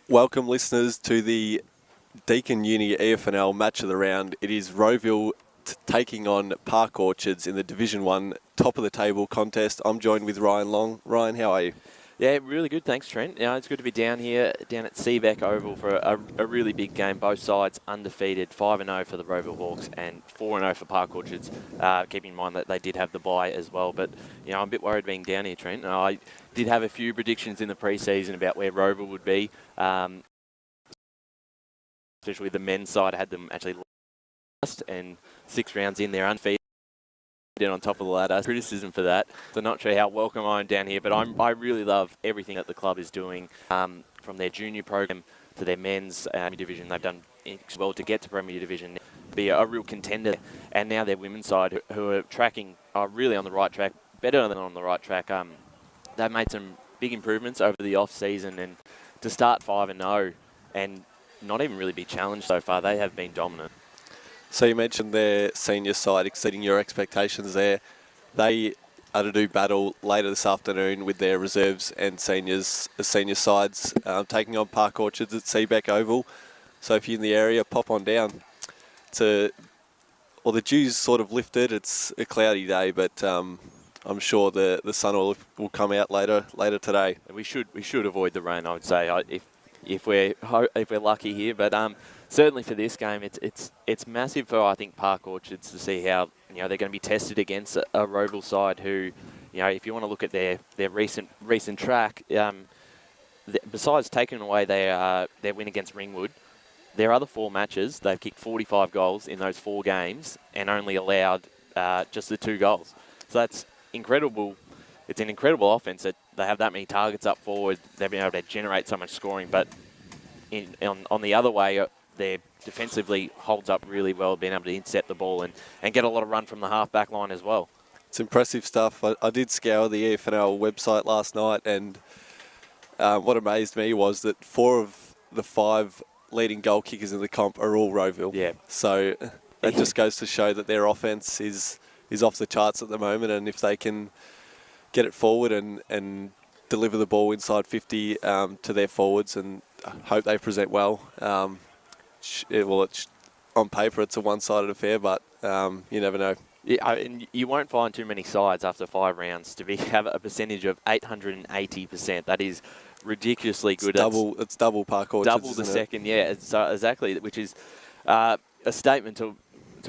Welcome, listeners, to the Deakin Uni EFNL match of the round. It is Rowville taking on Park Orchards in the Division 1 top of the table contest. I'm joined with Ryan Long. Ryan, how are you? Yeah, really good. Thanks, Trent. It's good to be down here, down at Seebeck Oval for a really big game. Both sides undefeated, 5-0 for the Rowville Hawks and 4-0 for Park Orchards. Keeping in mind that they did have the bye as well. But, I'm a bit worried being down here, Trent. I did have a few predictions in the pre-season about where Rowville would be. Especially the men's side, had them actually last, and 6 rounds in, they're undefeated on top of the ladder. Criticism for that. So not sure how welcome I am down here, but I really love everything that the club is doing, from their junior program to their men's division. They've done well to get to Premier Division, be a real contender, and now their women's side, who are tracking, are really on the right track, better than on the right track. They've made some big improvements over the off season, and to start 5-0 and not even really be challenged so far, they have been dominant. So you mentioned their senior side exceeding your expectations there. They are to do battle later this afternoon with their reserves and senior sides, taking on Park Orchards at Seebeck Oval. So if you're in the area, pop on down. The dew's sort of lifted. It's a cloudy day, but I'm sure the sun will come out later today. We should avoid the rain, I would say, if we're lucky here. But certainly for this game, it's massive for, I think, Park Orchards to see how they're going to be tested against a Rowville side who, if you want to look at their recent track, besides taking away their win against Ringwood, their other 4 matches, they've kicked 45 goals in those 4 games and only allowed just the 2 goals. So that's incredible. It's an incredible offense that they have that many targets up forward. They've been able to generate so much scoring, but on the other way, they defensively holds up really well, being able to intercept the ball and get a lot of run from the half-back line as well. It's impressive stuff. I did scour the EFNL website last night, and what amazed me was that 4 of the 5 leading goal kickers in the comp are all Rowville. Yeah. So that just goes to show that their offense is off the charts at the moment, and if they can get it forward and deliver the ball inside 50 to their forwards, and hope they present well. On paper, it's a one-sided affair, but you never know. Yeah, and you won't find too many sides after 5 rounds to have a percentage of 880%. That is ridiculously good. It's double Park Orchards. Double the second, yeah. So exactly, which is a statement to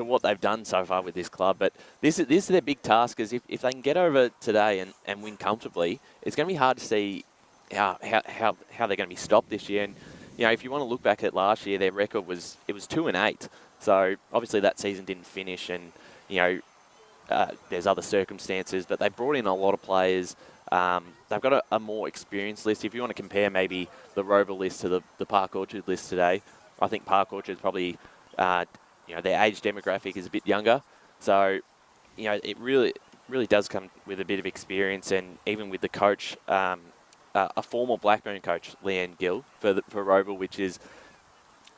what they've done so far with this club. But this is their big task, is if they can get over today and win comfortably, it's going to be hard to see how they're going to be stopped this year. And if you want to look back at last year, their record was 2-8. So obviously that season didn't finish, and there's other circumstances, but they brought in a lot of players. They've got a more experienced list. If you want to compare maybe the Rowville list to the Park Orchard list today, I think Park Orchard's probably their age demographic is a bit younger. So it really does come with a bit of experience, and even with the coach, a former Blackburn coach, Leanne Gill, for Rowville, which is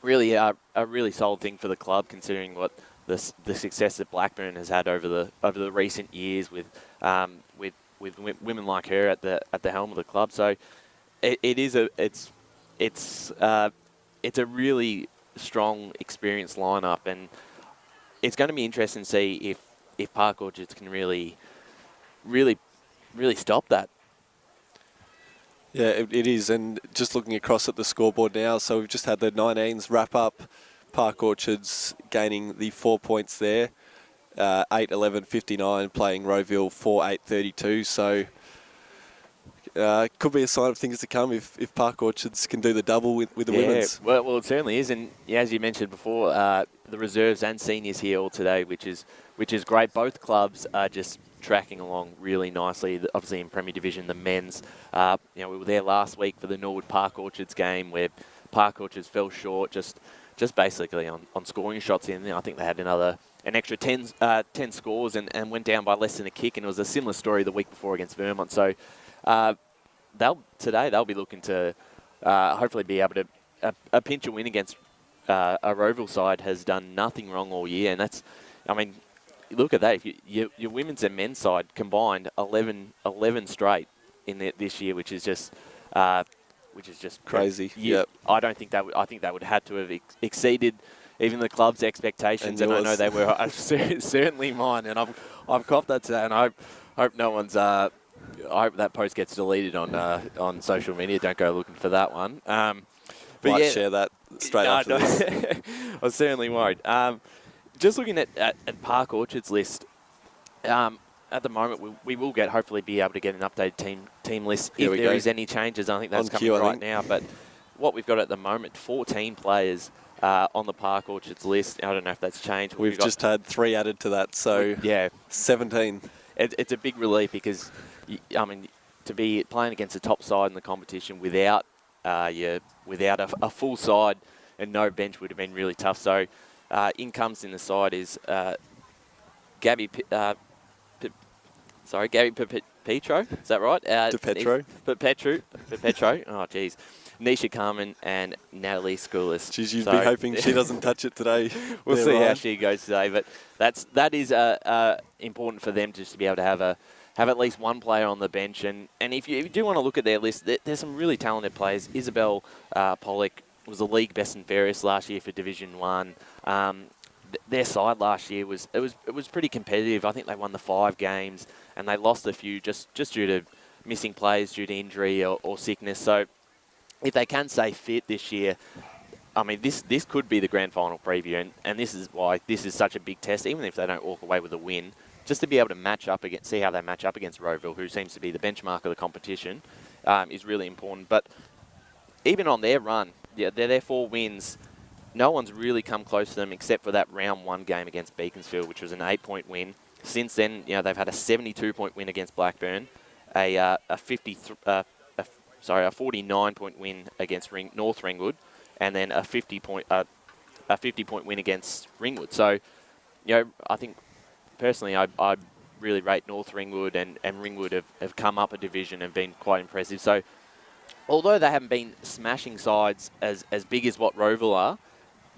really a really solid thing for the club, considering what the success that Blackburn has had over the recent years with women like her at the helm of the club. So it's a really strong, experienced lineup, and it's going to be interesting to see if Park Orchards can really stop that. Yeah, it is. And just looking across at the scoreboard now, so we've just had the 19s wrap up. Park Orchards gaining the 4 points there, 8-11-59, playing Rowville 4-8-32. So could be a sign of things to come if Park Orchards can do the double with the women's. Well, it certainly is. And as you mentioned before, the reserves and seniors here all today, which is great. Both clubs are just tracking along really nicely. Obviously in Premier Division, the men's, we were there last week for the Norwood Park Orchards game, where Park Orchards fell short just basically on scoring shots in. I think they had an extra 10 scores and went down by less than a kick, and it was a similar story the week before against Vermont. So they'll be looking to hopefully be able to a pinch a win against a Rowville side has done nothing wrong all year, and that's, look at that. If your women's and men's side combined 11 straight in this year, which is just which is just Crazy. Yeah, Yep. I don't think that. I think they would have to have exceeded even the club's expectations, and I know yours. they were certainly mine. And I've copped that today, and I hope no one's. I hope that post gets deleted on social media. Don't go looking for that one. But Might yeah, share that straight after this. I certainly won't. Just looking at Park Orchard's list. At the moment, we will hopefully be able to get an updated team list if there is any changes. I think that's coming right now. But what we've got at the moment, 14 players on the Park Orchards list. I don't know if that's changed. We've just had 3 added to that, so yeah, 17. It's a big relief because, I mean, to be playing against the top side in the competition without a full side and no bench would have been really tough. So in comes in the side is Gabby Petro, is that right? Petro. Petro. Oh, geez. Nisha Carmen and Natalie Schoolis. Jeez, you'd be hoping she doesn't touch it today. We'll see how she goes today, but that is important for them just to be able to have at least one player on the bench. And if you do want to look at their list, there's some really talented players. Isabel Pollock was the league best and fairest last year for Division 1. Their side last year was pretty competitive. I think they won the 5 games and they lost a few just due to missing players due to injury or sickness. So if they can stay fit this year, I mean, this could be the grand final preview, and this is why this is such a big test. Even if they don't walk away with a win, just to be able to see how they match up against Rowville, who seems to be the benchmark of the competition, is really important. But even on their run, their 4 wins. No one's really come close to them except for that round 1 game against Beaconsfield, which was an 8-point win. Since then, they've had a 72-point win against Blackburn, a 49-point win against North Ringwood, and then a 50-point win against Ringwood. So, I think personally, I really rate North Ringwood and Ringwood have come up a division and been quite impressive. So, although they haven't been smashing sides as big as what Rowville are,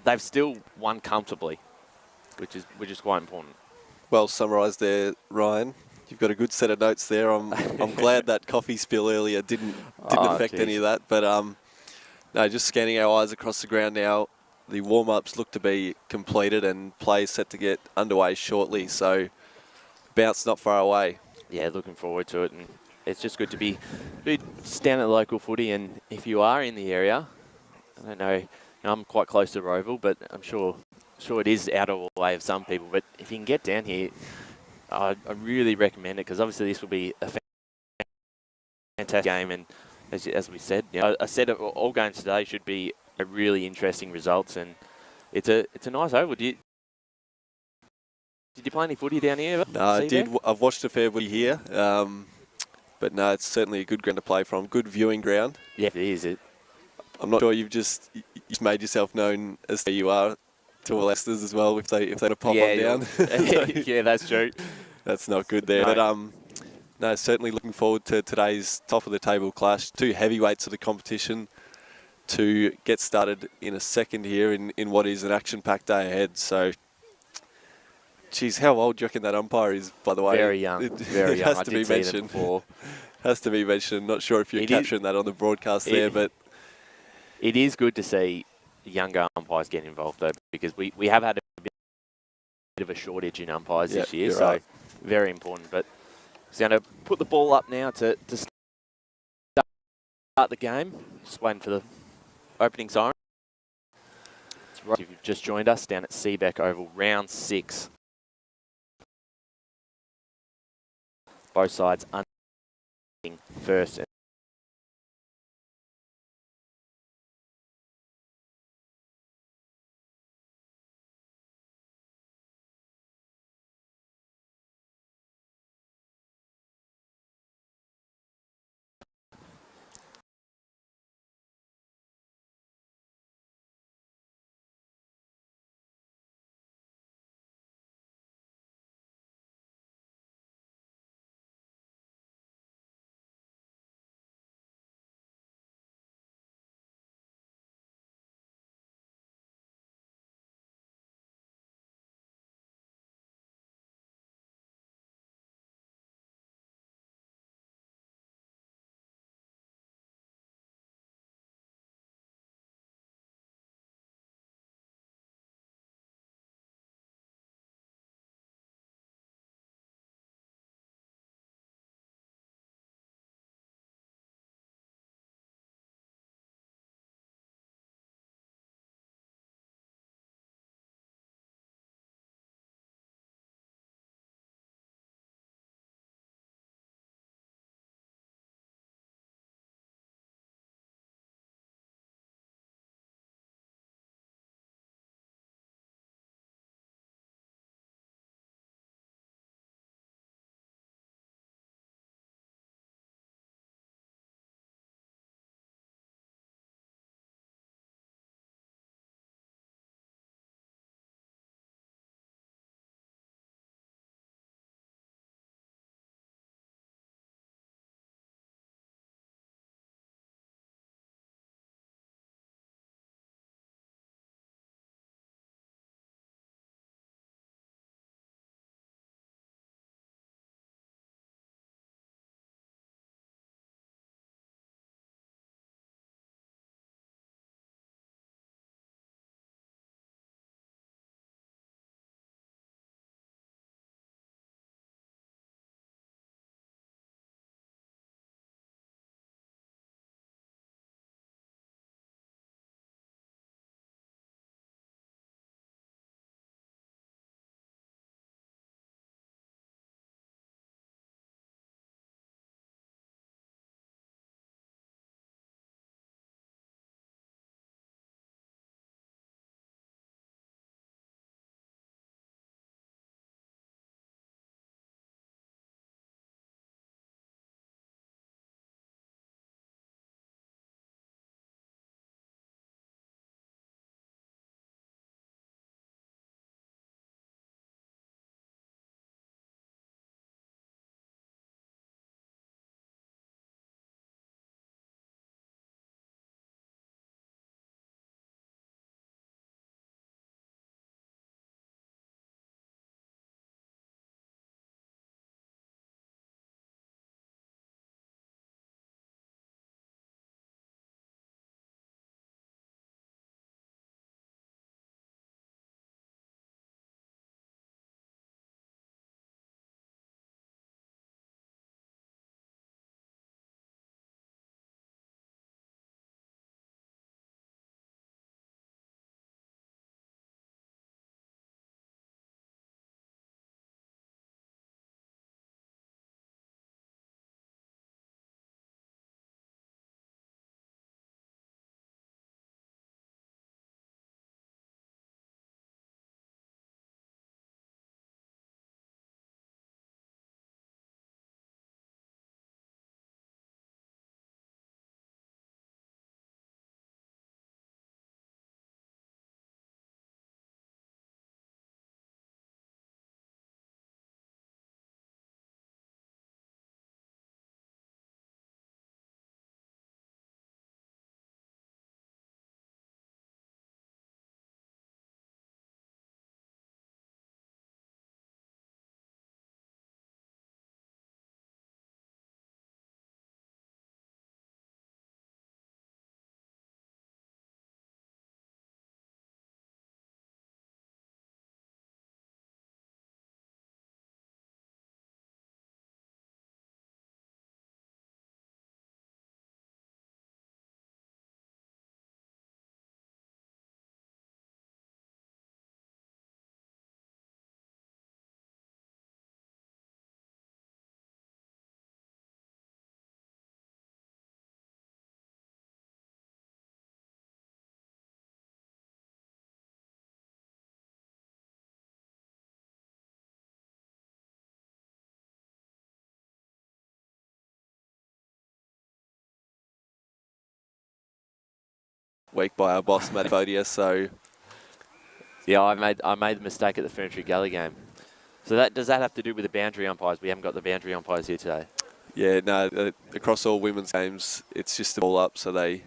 they've still won comfortably, which is quite important. Well summarised there, Ryan. You've got a good set of notes there. I'm glad that coffee spill earlier didn't affect any of that. But no, just scanning our eyes across the ground now. The warm-ups look to be completed and play set to get underway shortly. So bounce not far away. Yeah, looking forward to it, and it's just good to be down at local footy. And if you are in the area, I don't know. I'm quite close to Rowville, but I'm sure it is out of the way of some people. But if you can get down here, I really recommend it because obviously this will be a fantastic game. And as we said, a set of all games today should be a really interesting results. And it's a nice oval. Did you play any footy down here? No, I did. I've watched a fair bit here, but no, it's certainly a good ground to play from. Good viewing ground. Yeah, it is. I'm not sure you've just made yourself known as you are to all Leicesters as well if they pop on down. Yeah, that's true. That's not good there. No. But no, certainly looking forward to today's top of the table clash. 2 heavyweights of the competition to get started in a second here in what is an action-packed day ahead. So, geez, how old do you reckon that umpire is, by the way? Very young. Very young. Has to be mentioned. Has to be mentioned. Not sure if you're capturing that on the broadcast there, but it is good to see younger umpires get involved, though, because we have had a bit of a shortage in umpires this year, so right. Very important. But he's going to put the ball up now to start the game. Just waiting for the opening siren. If you've just joined us down at Seebeck Oval, round 6. Both sides first week by our boss, Matty Fodia. So, Yeah, I made the mistake at the Ferntree Gully game. So does that have to do with the boundary umpires? We haven't got the boundary umpires here today. yeah, no, across all women's games, it's just a ball up, so they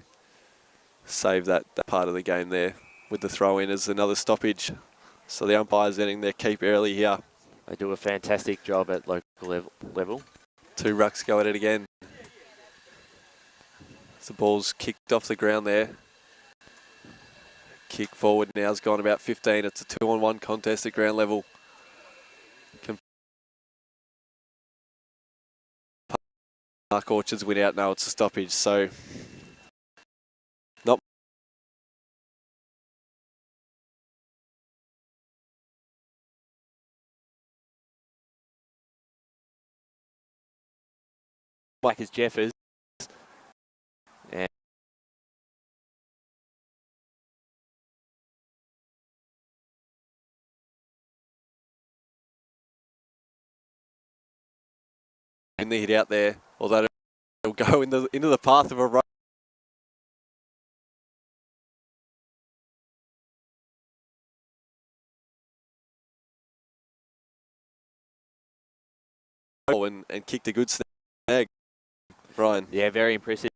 save that part of the game there with the throw-in as another stoppage. So the umpires ending their keep early here. They do a fantastic job at local level. 2 rucks go at it again. The ball's kicked off the ground there. Kick forward now has gone about 15. It's a 2-on-1 contest at ground level. Park Orchards win out now. It's a stoppage. So not Black as Jeffers. And in the hit out there, although it'll go into the path of a run. And kicked a good snag. Ryan. yeah, very impressive.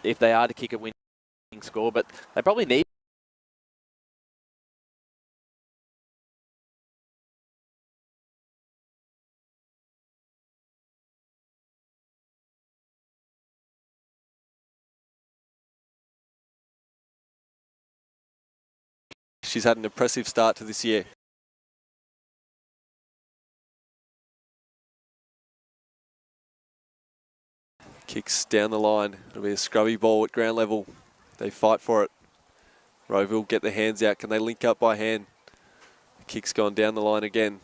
If they are to kick a winning score, but they probably need. She's had an impressive start to this year. Kicks down the line. It'll be a scrubby ball at ground level. They fight for it. Rowville get their hands out. Can they link up by hand? Kick's gone down the line again.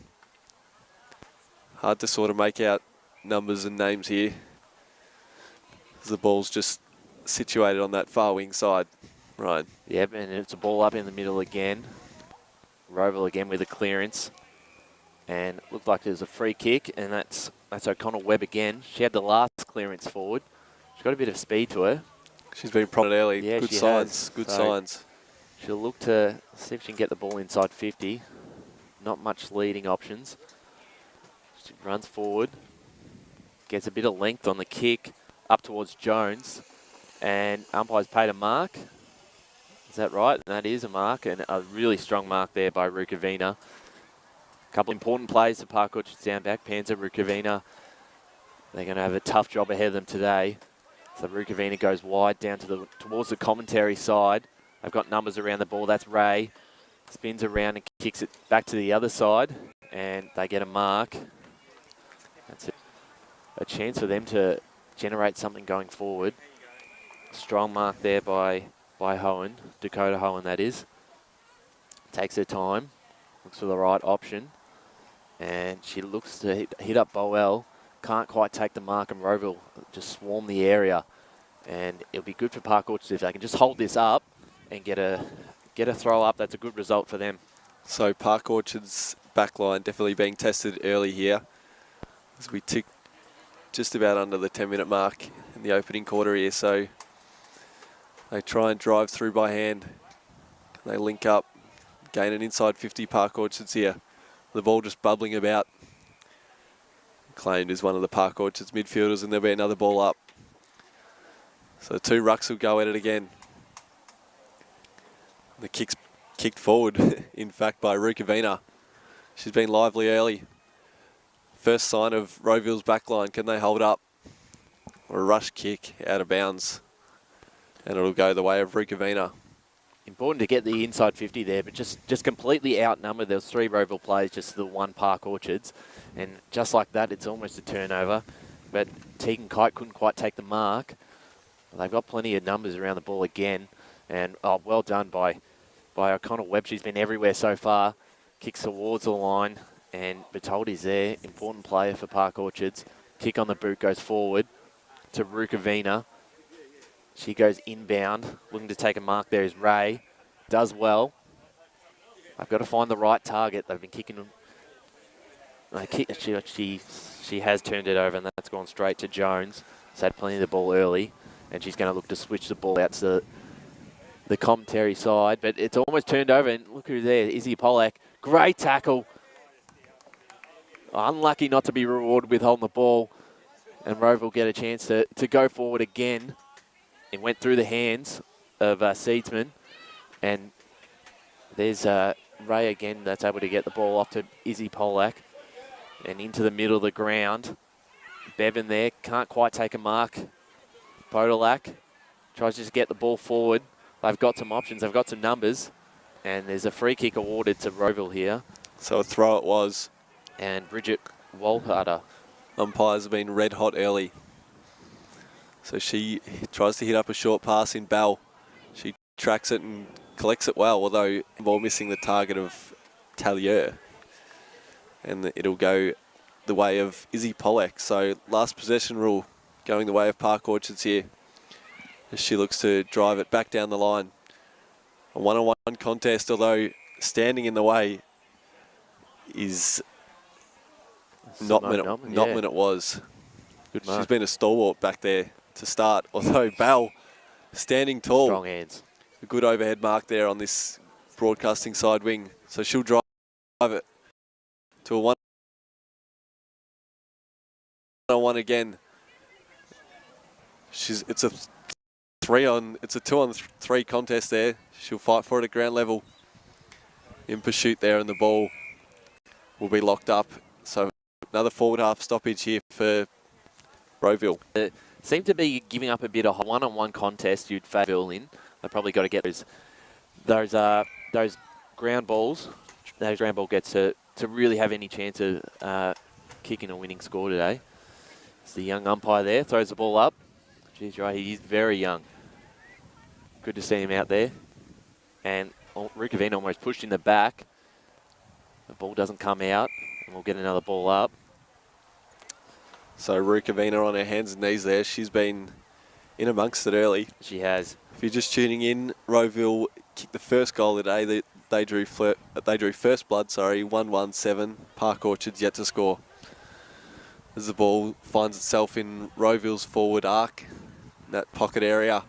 Hard to sort of make out numbers and names here. The ball's just situated on that far wing side. Right. Yep, and it's a ball up in the middle again. Rowville again with a clearance. And it looked like there's a free kick, and that's O'Connell Webb again. She had the last clearance forward. She's got a bit of speed to her. She's been prodded early. Yeah, good she signs. has. Good So signs. She'll look to see if she can get the ball inside 50. Not much leading options. She runs forward. Gets a bit of length on the kick up towards Jones. And umpire's paid a mark. Is that right? And that is a mark, and a really strong mark there by Rukavina. A couple important plays to Park Orchards down back. Panzer, Rukavina. They're going to have a tough job ahead of them today. So Rukavina goes wide down towards the commentary side. They've got numbers around the ball. That's Ray. Spins around and kicks it back to the other side, and they get a mark. That's a chance for them to generate something going forward. Strong mark there by Hohen, Dakota Hohen that is. Takes her time, looks for the right option, and she looks to hit up Boel. Can't quite take the mark, and Rowville just swarm the area. And it'll be good for Park Orchards if they can just hold this up and get a throw up. That's a good result for them. So Park Orchards backline definitely being tested early here as we tick just about under the 10-minute mark in the opening quarter here. So they try and drive through by hand. They link up, gain an inside 50 Park Orchards here. The ball just bubbling about. Claimed as one of the Park Orchards midfielders, and there'll be another ball up. So 2 rucks will go at it again. The kick's kicked forward, in fact, by Rukavina. She's been lively early. First sign of Rowville's backline. Can they hold up? Or a rush kick out of bounds. And it'll go the way of Rukavina. Important to get the inside 50 there, but just completely outnumbered. There was 3 Rowville players, just the 1 Park Orchards. And just like that, it's almost a turnover. But Tegan Kite couldn't quite take the mark. They've got plenty of numbers around the ball again. And well done by O'Connell Webb. She's been everywhere so far. Kicks towards the line. And Bertoldi's there. Important player for Park Orchards. Kick on the boot goes forward to Rukavina. She goes inbound. Looking to take a mark there is Ray. Does well. I've got to find the right target. They've been kicking She has turned it over, and that's gone straight to Jones. She's had plenty of the ball early, and she's going to look to switch the ball out to the commentary side. But it's almost turned over, and look who's there, Izzy Pollack. Great tackle. Unlucky not to be rewarded with holding the ball, and Rowville get a chance to go forward again. It went through the hands of Seedsman, and there's Ray again that's able to get the ball off to Izzy Pollack and into the middle of the ground. Bevan there, can't quite take a mark. Podolak tries to just get the ball forward. They've got some options, they've got some numbers, and there's a free kick awarded to Rowville here. So a throw it was. And Bridget Walharder. Umpires have been red hot early. So she tries to hit up a short pass in Bell. She tracks it and collects it well, although ball missing the target of Tallier. And it'll go the way of Izzy Pollack. So last possession rule going the way of Park Orchards here, as she looks to drive it back down the line. A one-on-one contest, although standing in the way is not when it was. Good mark. She's been a stalwart back there to start, although Bell standing tall. Strong hands. A good overhead mark there on this broadcasting side wing. So she'll drive it to a one-on-one again. It's a 2-on-3 contest there. She'll fight for it at ground level. In pursuit there, and the ball will be locked up. So another forward half stoppage here for Rowville. Seem to be giving up a bit of one-on-one contest. You'd favour in. They probably got to get those ground balls. Those ground ball gets to really have any chance of kicking a winning score today. It's the young umpire there, throws the ball up. Geez, right, he's very young. Good to see him out there. And Rukavina almost pushed in the back. The ball doesn't come out, and we'll get another ball up. So Rukavina on her hands and knees there. She's been in amongst it early. She has. If you're just tuning in, Rowville kicked the first goal today. They drew first blood, 1-1-7. Park Orchards yet to score. As the ball finds itself in Rowville's forward arc, that pocket area.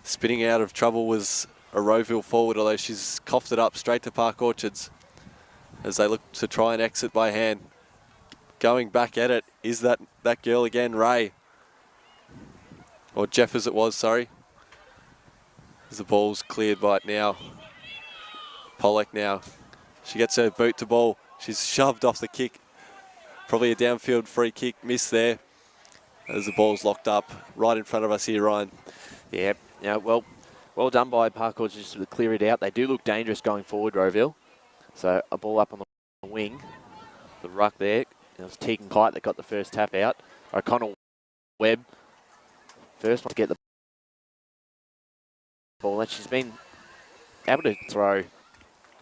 Spinning out of trouble was a Rowville forward, although she's coughed it up straight to Park Orchards as they look to try and exit by hand. Going back at it is that girl again, Ray. Or Jeff as it was, sorry. As the ball's cleared right now. Pollack now. She gets her boot to ball. She's shoved off the kick. Probably a downfield free kick miss there. As the ball's locked up right in front of us here, Ryan. Yeah, well done by Park Orchards just to clear it out. They do look dangerous going forward, Rowville. So a ball up on the wing. The ruck there. It was Tegan Kite that got the first tap out. O'Connell Webb. First one to get the ball. And she's been able to throw.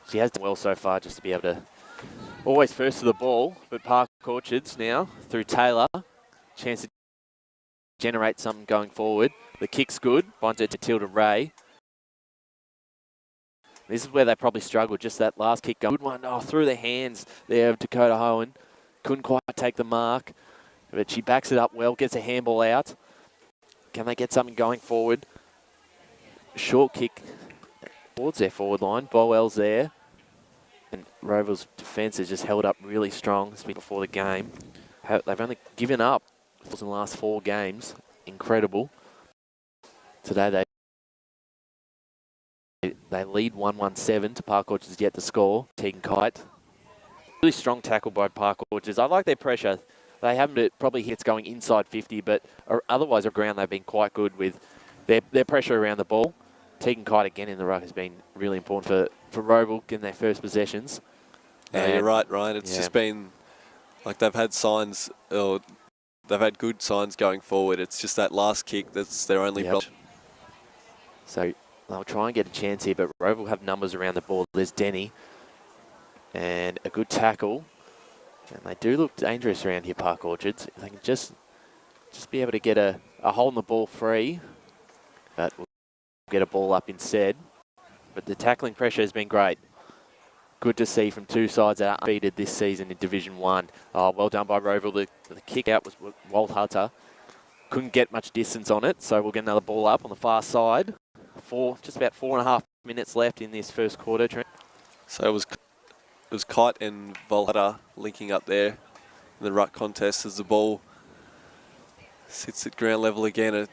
She has done well so far just to be able to always first to the ball. But Park Orchards now through Taylor. Chance to generate something going forward. The kick's good. Finds it to Tilda Ray. This is where they probably struggled. Just that last kick going. Good one. Oh, through the hands there of Dakota Hohen. Couldn't quite take the mark. But she backs it up well. Gets a handball out. Can they get something going forward? Short kick towards their forward line. Bowell's there. And Rowville's defence has just held up really strong before the game. They've only given up in the last 4 games. Incredible. Today they lead 1-1-7 to Park Orchards yet to score. Tegan Kite. Really strong tackle by Park Orchards. I like their pressure. They haven't probably hits going inside 50, but otherwise on ground they've been quite good with their pressure around the ball. Tegan Kite again in the ruck has been really important for Rowville in their first possessions. Yeah, you're right, Ryan. It's just been like they've had signs, or they've had good signs going forward. It's just that last kick that's their only problem. So they'll try and get a chance here, but Rowville have numbers around the ball. There's Denny. And a good tackle. And they do look dangerous around here, Park Orchards. If they can just be able to get a hold on the ball free. But we'll get a ball up instead. But the tackling pressure has been great. Good to see from two sides that are undefeated this season in Division 1. Well done by Rowville. The kick out was Walt Hunter. Couldn't get much distance on it, so we'll get another ball up on the far side. Just about 4.5 minutes left in this first quarter. So it was Kite and Volhata linking up there in the ruck contest as the ball sits at ground level again.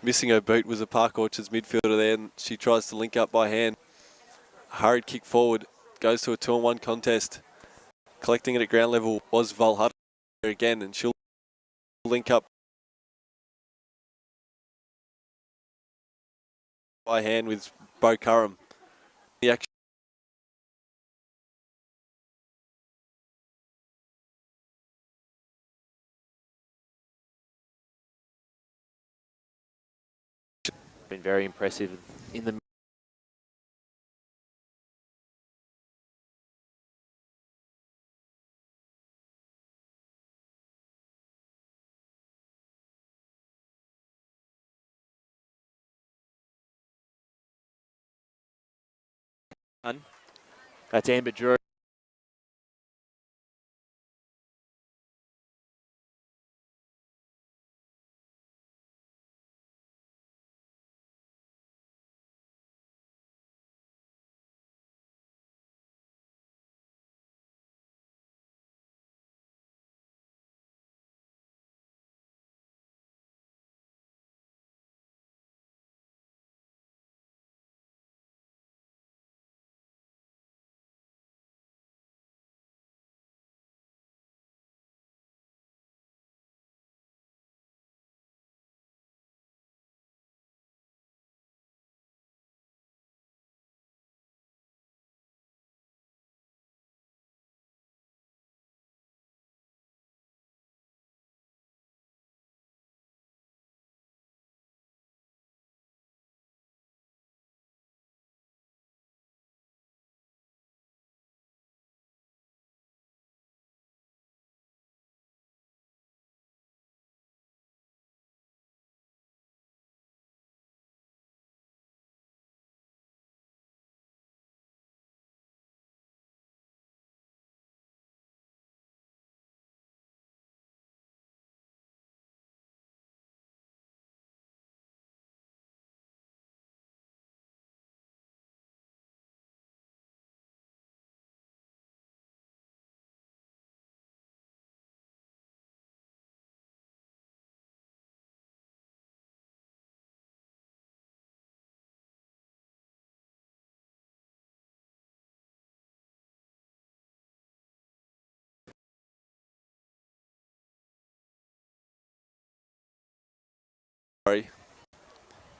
Missing her boot was a Park Orchards midfielder there, and she tries to link up by hand. A hurried kick forward, goes to a 2-on-1 contest. Collecting it at ground level was Volhata again, and she'll link up by hand with Bo Curran. The action been very impressive in the That's Amber Drew.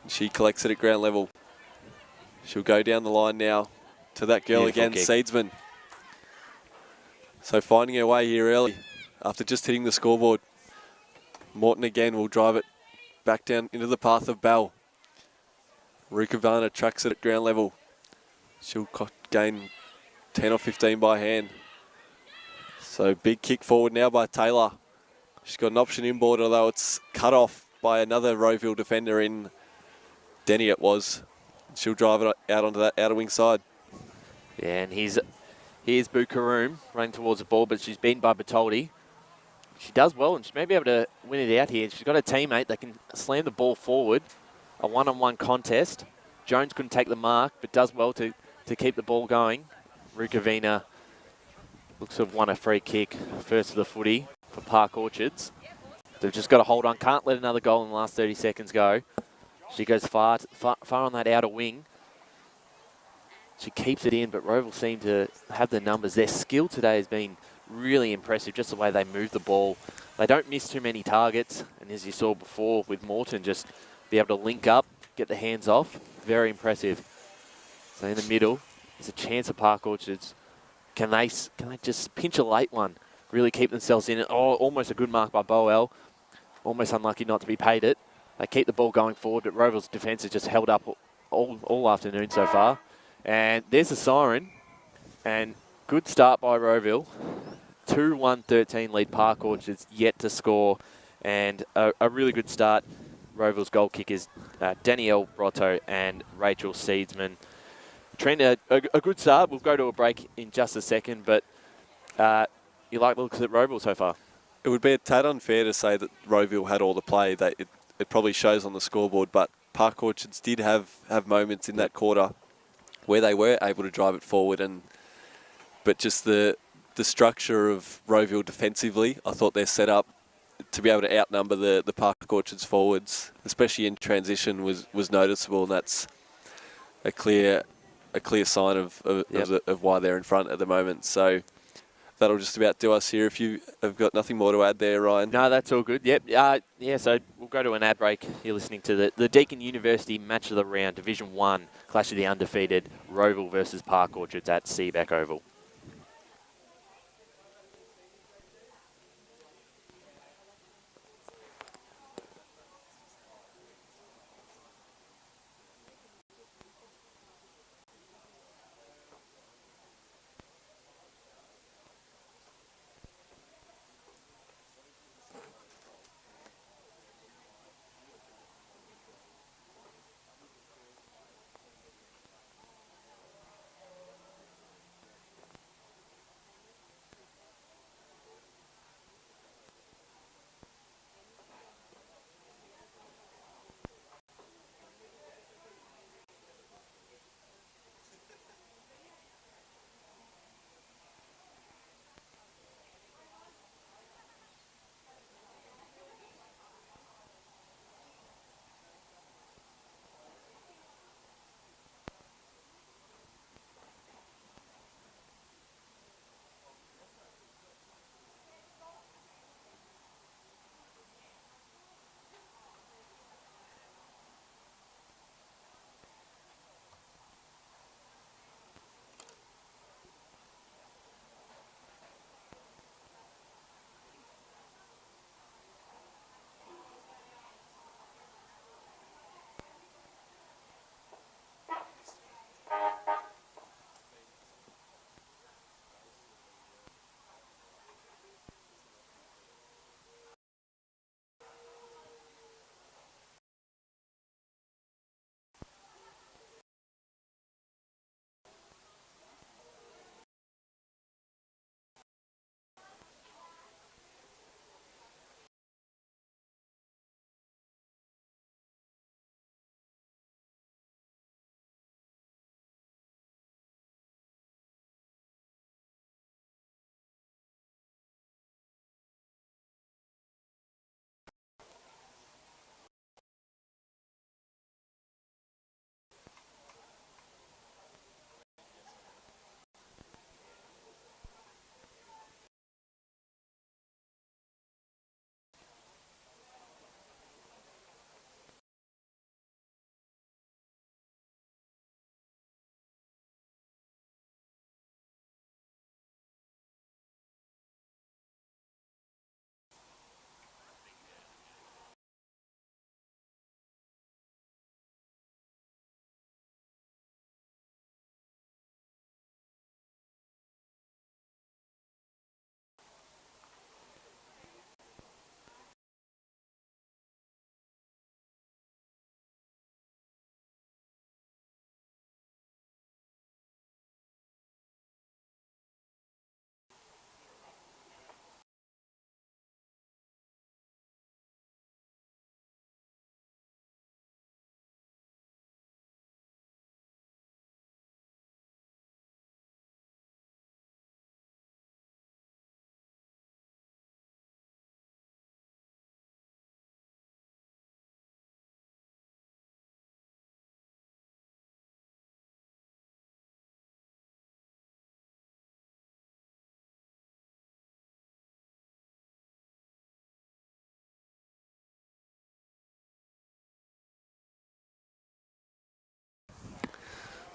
She collects it at ground level. She'll go down the line now to that girl Beautiful again, kick. Seedsman. So finding her way here early after just hitting the scoreboard. Morton again will drive it back down into the path of Bell. Rukavana tracks it at ground level. She'll gain 10 or 15 by hand. So big kick forward now by Taylor. She's got an option inboard, although it's cut off by another Rowville defender in Denny it was. She'll drive it out onto that outer wing side. Yeah, and here's Bukaroom running towards the ball, but she's beaten by Bertoldi. She does well, and she may be able to win it out here. She's got a teammate that can slam the ball forward. A one-on-one contest. Jones couldn't take the mark, but does well to keep the ball going. Rukavina looks to have won a free kick, first of the footy for Park Orchards. They've just got to hold on. Can't let another goal in the last 30 seconds go. She goes far on that outer wing. She keeps it in, but Rowville seem to have the numbers. Their skill today has been really impressive, just the way they move the ball. They don't miss too many targets, and as you saw before with Morton, just be able to link up, get the hands off. Very impressive. So in the middle, there's a chance of Park Orchards. Can they just pinch a late one? Really keep themselves in it. Oh, almost a good mark by Boel. Almost unlucky not to be paid it. They keep the ball going forward, but Rowville's defence has just held up all afternoon so far. And there's the siren. And good start by Rowville. 2-1-13 lead. Park Orchards yet to score. And a really good start. Rowville's goal kickers, Danielle Brotto and Rachel Seedsman. Trent, a good start. We'll go to a break in just a second, but you like the looks at Rowville so far? It would be a tad unfair to say that Rowville had all the play. It probably shows on the scoreboard, but Park Orchards did have moments in that quarter where they were able to drive it forward, but just the structure of Rowville defensively, I thought their setup to be able to outnumber the Park Orchards forwards, especially in transition, was noticeable, and that's a clear sign of why they're in front at the moment. So that'll just about do us here. If you have got nothing more to add there, Ryan. No, that's all good. Yep. Yeah, so we'll go to an ad break. You're listening to the Deakin University Match of the Round, Division 1, clash of the undefeated, Rowville versus Park Orchards at Seebeck Oval.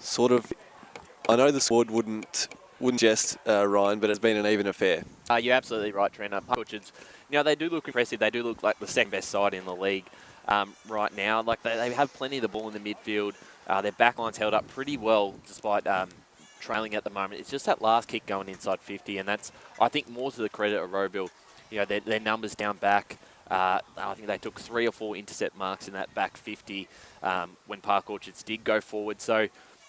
Sort of, I know the sword wouldn't jest, Ryan, but it's been an even affair. You're absolutely right, Trent. Park Orchards, they do look impressive. They do look like the second best side in the league right now. Like they have plenty of the ball in the midfield. Their backline's held up pretty well despite trailing at the moment. It's just that last kick going inside 50, and that's, I think, more to the credit of Rowville. Their numbers down back. I think they took 3 or 4 intercept marks in that back 50 when Park Orchards did go forward. So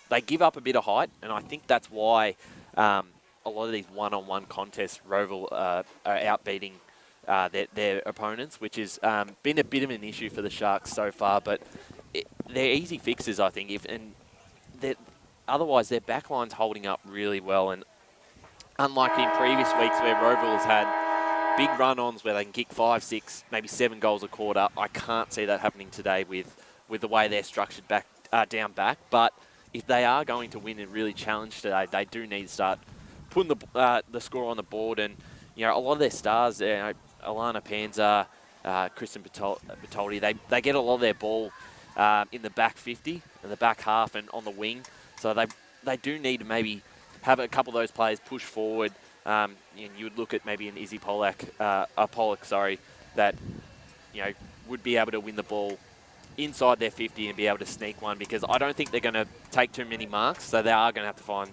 they give up a bit of height, and I think that's why a lot of these one-on-one contests, Rowville are outbeating their opponents, which has been a bit of an issue for the Sharks so far. But they're easy fixes, I think. Otherwise, their backline's holding up really well, and unlike in previous weeks where Rowville has had big run-ons where they can kick 5, 6, maybe 7 goals a quarter, I can't see that happening today with the way they're structured down back. But if they are going to win and really challenge today, they do need to start putting the score on the board. And a lot of their stars, Alana Panza, Kristen Bertoldi, they get a lot of their ball in the back 50, in the back half, and on the wing. So they do need to maybe have a couple of those players push forward. And you would look at maybe an Izzy Pollock, that would be able to win the ball inside their 50 and be able to sneak one, because I don't think they're going to take too many marks, so they are going to have to find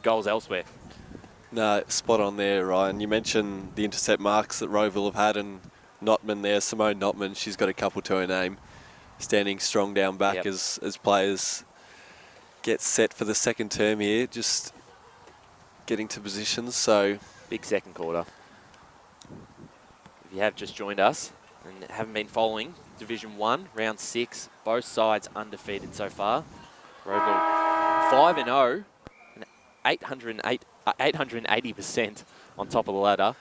goals elsewhere. No, spot on there, Ryan. You mentioned the intercept marks that Rowville have had, and Notman there, Simone Notman, she's got a couple to her name, standing strong down back. Yep. as players get set for the second term here, just getting to positions. So big second quarter. If you have just joined us and haven't been following Division 1, round 6, both sides undefeated so far. Rowville 5-0, and 880% on top of the ladder.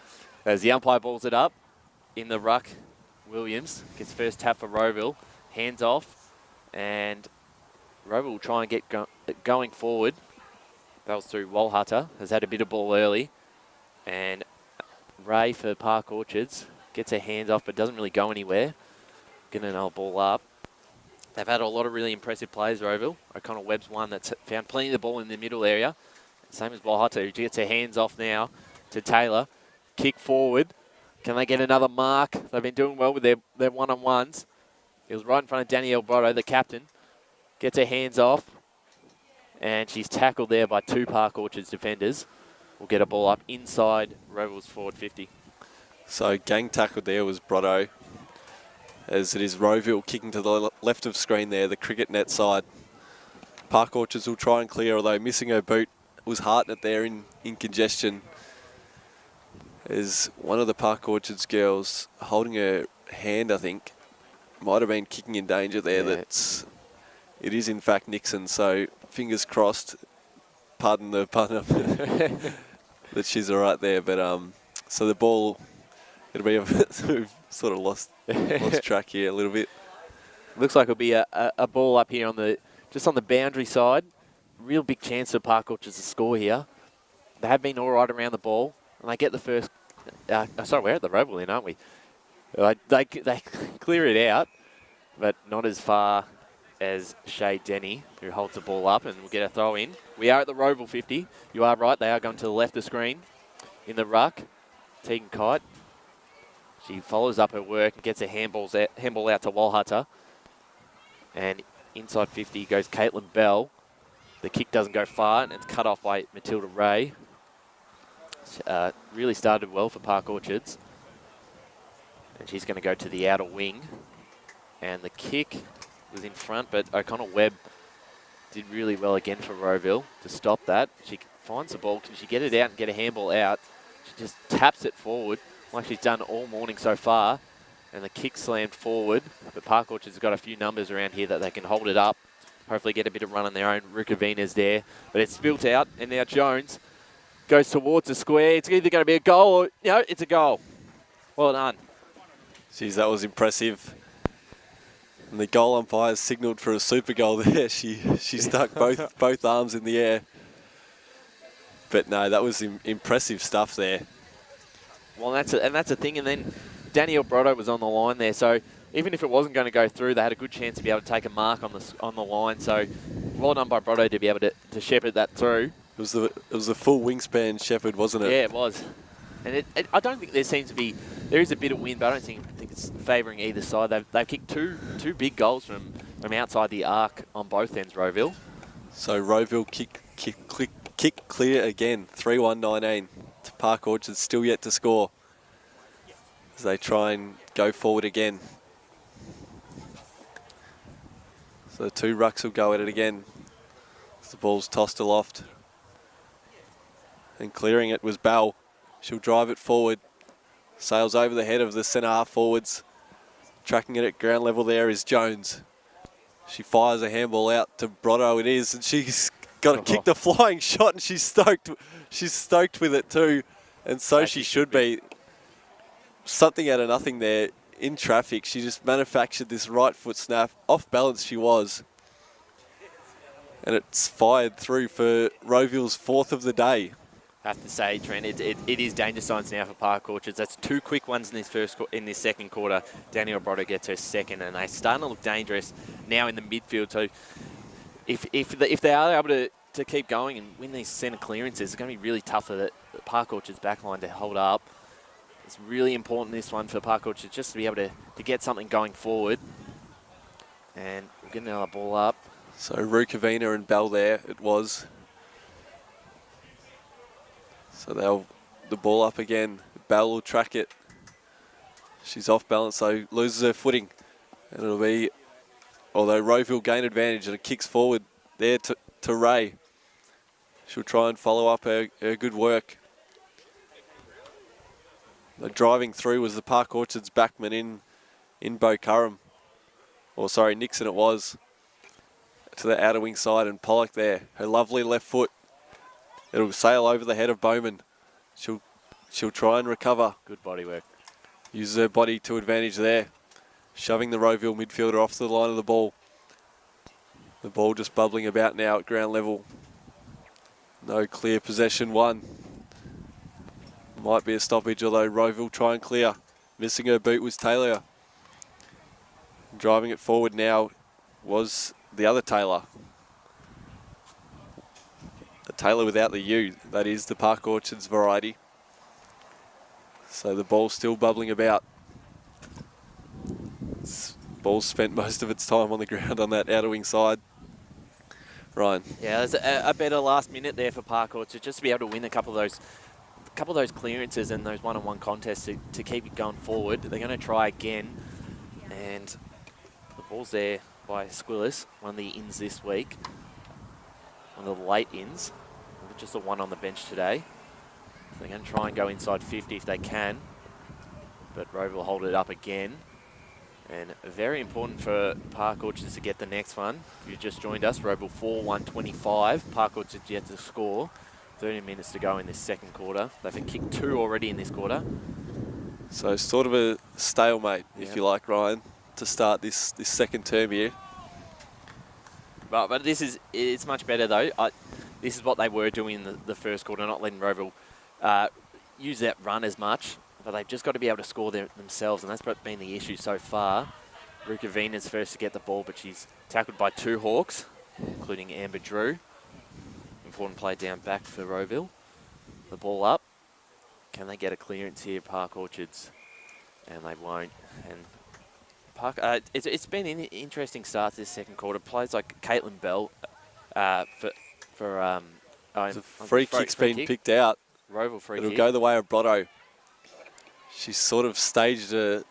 As the umpire balls it up in the ruck, Williams gets first tap for Rowville, hands off, and Rowville will try and get going forward. Bells through. Walhutta has had a bit of ball early, and Ray for Park Orchards gets her hands off but doesn't really go anywhere. Getting another ball up. They've had a lot of really impressive players, Rowville. O'Connell Webb's one that's found plenty of the ball in the middle area. Same as Walhutta, who gets her hands off now to Taylor. Kick forward. Can they get another mark? They've been doing well with their one-on-ones. It was right in front of Danielle Brotto, the captain. Gets her hands off. And she's tackled there by 2 Park Orchards defenders. We'll get a ball up inside Rowville's forward 50. So gang tackled there was Brotto, as it is Rowville kicking to the left of screen there, the cricket net side. Park Orchards will try and clear, although missing her boot was Hartnett there in congestion. As one of the Park Orchards girls holding her hand, I think, might have been kicking in danger there. Yeah. It is in fact Nixon, so fingers crossed, pardon the pun, that she's all right there. But so the ball, it'll be we've sort of lost track here a little bit. Looks like it'll be a ball up here just on the boundary side. Real big chance for Park Orchards to score here. They have been all right around the ball, and they get the first. Sorry, we're at the Rowville end, aren't we? They clear it out, but not as far as Shay Denny, who holds the ball up, and we'll get a throw in. We are at the Rowville 50. You are right, they are going to the left of the screen in the ruck. Tegan Kite. She follows up her work and gets a handball out to Walhutta. And inside 50 goes Caitlin Bell. The kick doesn't go far, and it's cut off by Matilda Ray. Really started well for Park Orchards. And she's going to go to the outer wing. And the kick was in front, but O'Connell Webb did really well again for Rowville to stop that. She finds the ball. Can she get it out and get a handball out? She just taps it forward like she's done all morning so far. And the kick slammed forward. But Park Orchards has got a few numbers around here that they can hold it up. Hopefully get a bit of run on their own. Rukavina's there. But it's spilt out, and now Jones goes towards the square. It's either going to be a goal or, it's a goal. Well done. Geez, that was impressive. And the goal umpire signalled for a super goal there. She stuck both arms in the air. But no, that was impressive stuff there. Well, that's the thing. And then Danielle Brotto was on the line there. So even if it wasn't going to go through, they had a good chance to be able to take a mark on the line. So well done by Brotto to be able to shepherd that through. It was the full wingspan shepherd, wasn't it? Yeah, it was. And I don't think there is a bit of wind, but I don't think it's favouring either side. They've kicked two big goals from outside the arc on both ends, Rowville. So Rowville kick clear again, 3-1-19 to Park Orchards, still yet to score as they try and go forward again. So the 2 rucks will go at it again. The ball's tossed aloft. And clearing it was Bell. She'll drive it forward. Sails over the head of the centre half forwards. Tracking it at ground level there is Jones. She fires a handball out to Brotto. It is, and she's got to kick the flying shot, and she's stoked. She's stoked with it too, and so she should be. Something out of nothing there in traffic. She just manufactured this right foot snap. Off balance she was. And it's fired through for Rowville's 4th of the day. I have to say, Trent, it is danger signs now for Park Orchards. That's 2 quick ones in this second quarter. Danielle Brotto gets her second, and they're starting to look dangerous now in the midfield. So if they are able to keep going and win these centre clearances, it's going to be really tough for the Park Orchards backline to hold up. It's really important, this one, for Park Orchards, just to be able to get something going forward. And we'll get another ball up. So Rukavina and Bell there, it was. So the ball up again. Bell will track it. She's off balance, so loses her footing. And it'll be, although Rowville gain advantage, and it kicks forward there to Ray. She'll try and follow up her good work. The driving through was the Park Orchards backman in Bo Curran. Or sorry, Nixon it was. To the outer wing side, and Pollock there. Her lovely left foot. It'll sail over the head of Bowman. She'll try and recover. Good body work. Uses her body to advantage there. Shoving the Rowville midfielder off to the line of the ball. The ball just bubbling about now at ground level. No clear possession won. Might be a stoppage, although Rowville try and clear. Missing her boot was Taylor. Driving it forward now was the other Taylor. The Taylor without the U. That is the Park Orchards variety. So the ball's still bubbling about. Ball's spent most of its time on the ground on that outer wing side. Ryan. Yeah, there's a better last minute there for Park Orchards, just to be able to win a couple of those clearances and those one-on-one contests to keep it going forward. They're going to try again, and the ball's there by Squillis, one of the ins this week, one of the late ins, just the one on the bench today. So they're going to try and go inside 50 if they can, but Rowville will hold it up again. And very important for Park Orchards to get the next one. If you just joined us, Rowville 4-1-25. Park Orchards yet to score. 30 minutes to go in this second quarter. They've kicked 2 already in this quarter. So sort of a stalemate, if you like, Ryan, to start this second term here. But it's much better though. This is what they were doing in the first quarter, not letting Rowville use that run as much. But they've just got to be able to score themselves, and that's been the issue so far. Rukavina's first to get the ball, but she's tackled by 2 Hawks, including Amber Drew. Important play down back for Rowville. The ball up. Can they get a clearance here, Park Orchards? And they won't. And Park, it's been an interesting start to this second quarter. Players like Caitlin Bell for the free kick's been picked out. Rowville free kick. It'll go the way of Brotto. She's sort of staged a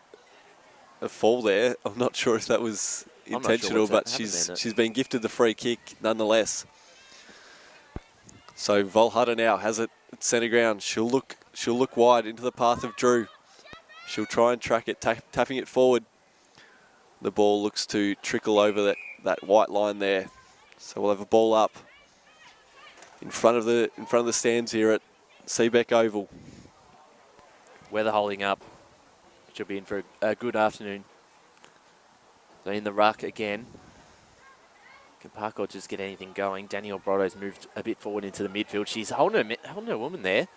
fall there. I'm not sure if that was intentional, but she's been gifted the free kick nonetheless. So Volhutter now has it at centre ground. She'll look wide into the path of Drew. She'll try and track it, tapping it forward. The ball looks to trickle over that white line there. So we'll have a ball up in front of the stands here at Seebeck Oval. Weather holding up. She'll be in for a good afternoon. So in the ruck again. Can Park Orchards get anything going? Danielle Brotto's moved a bit forward into the midfield. She's holding her woman there.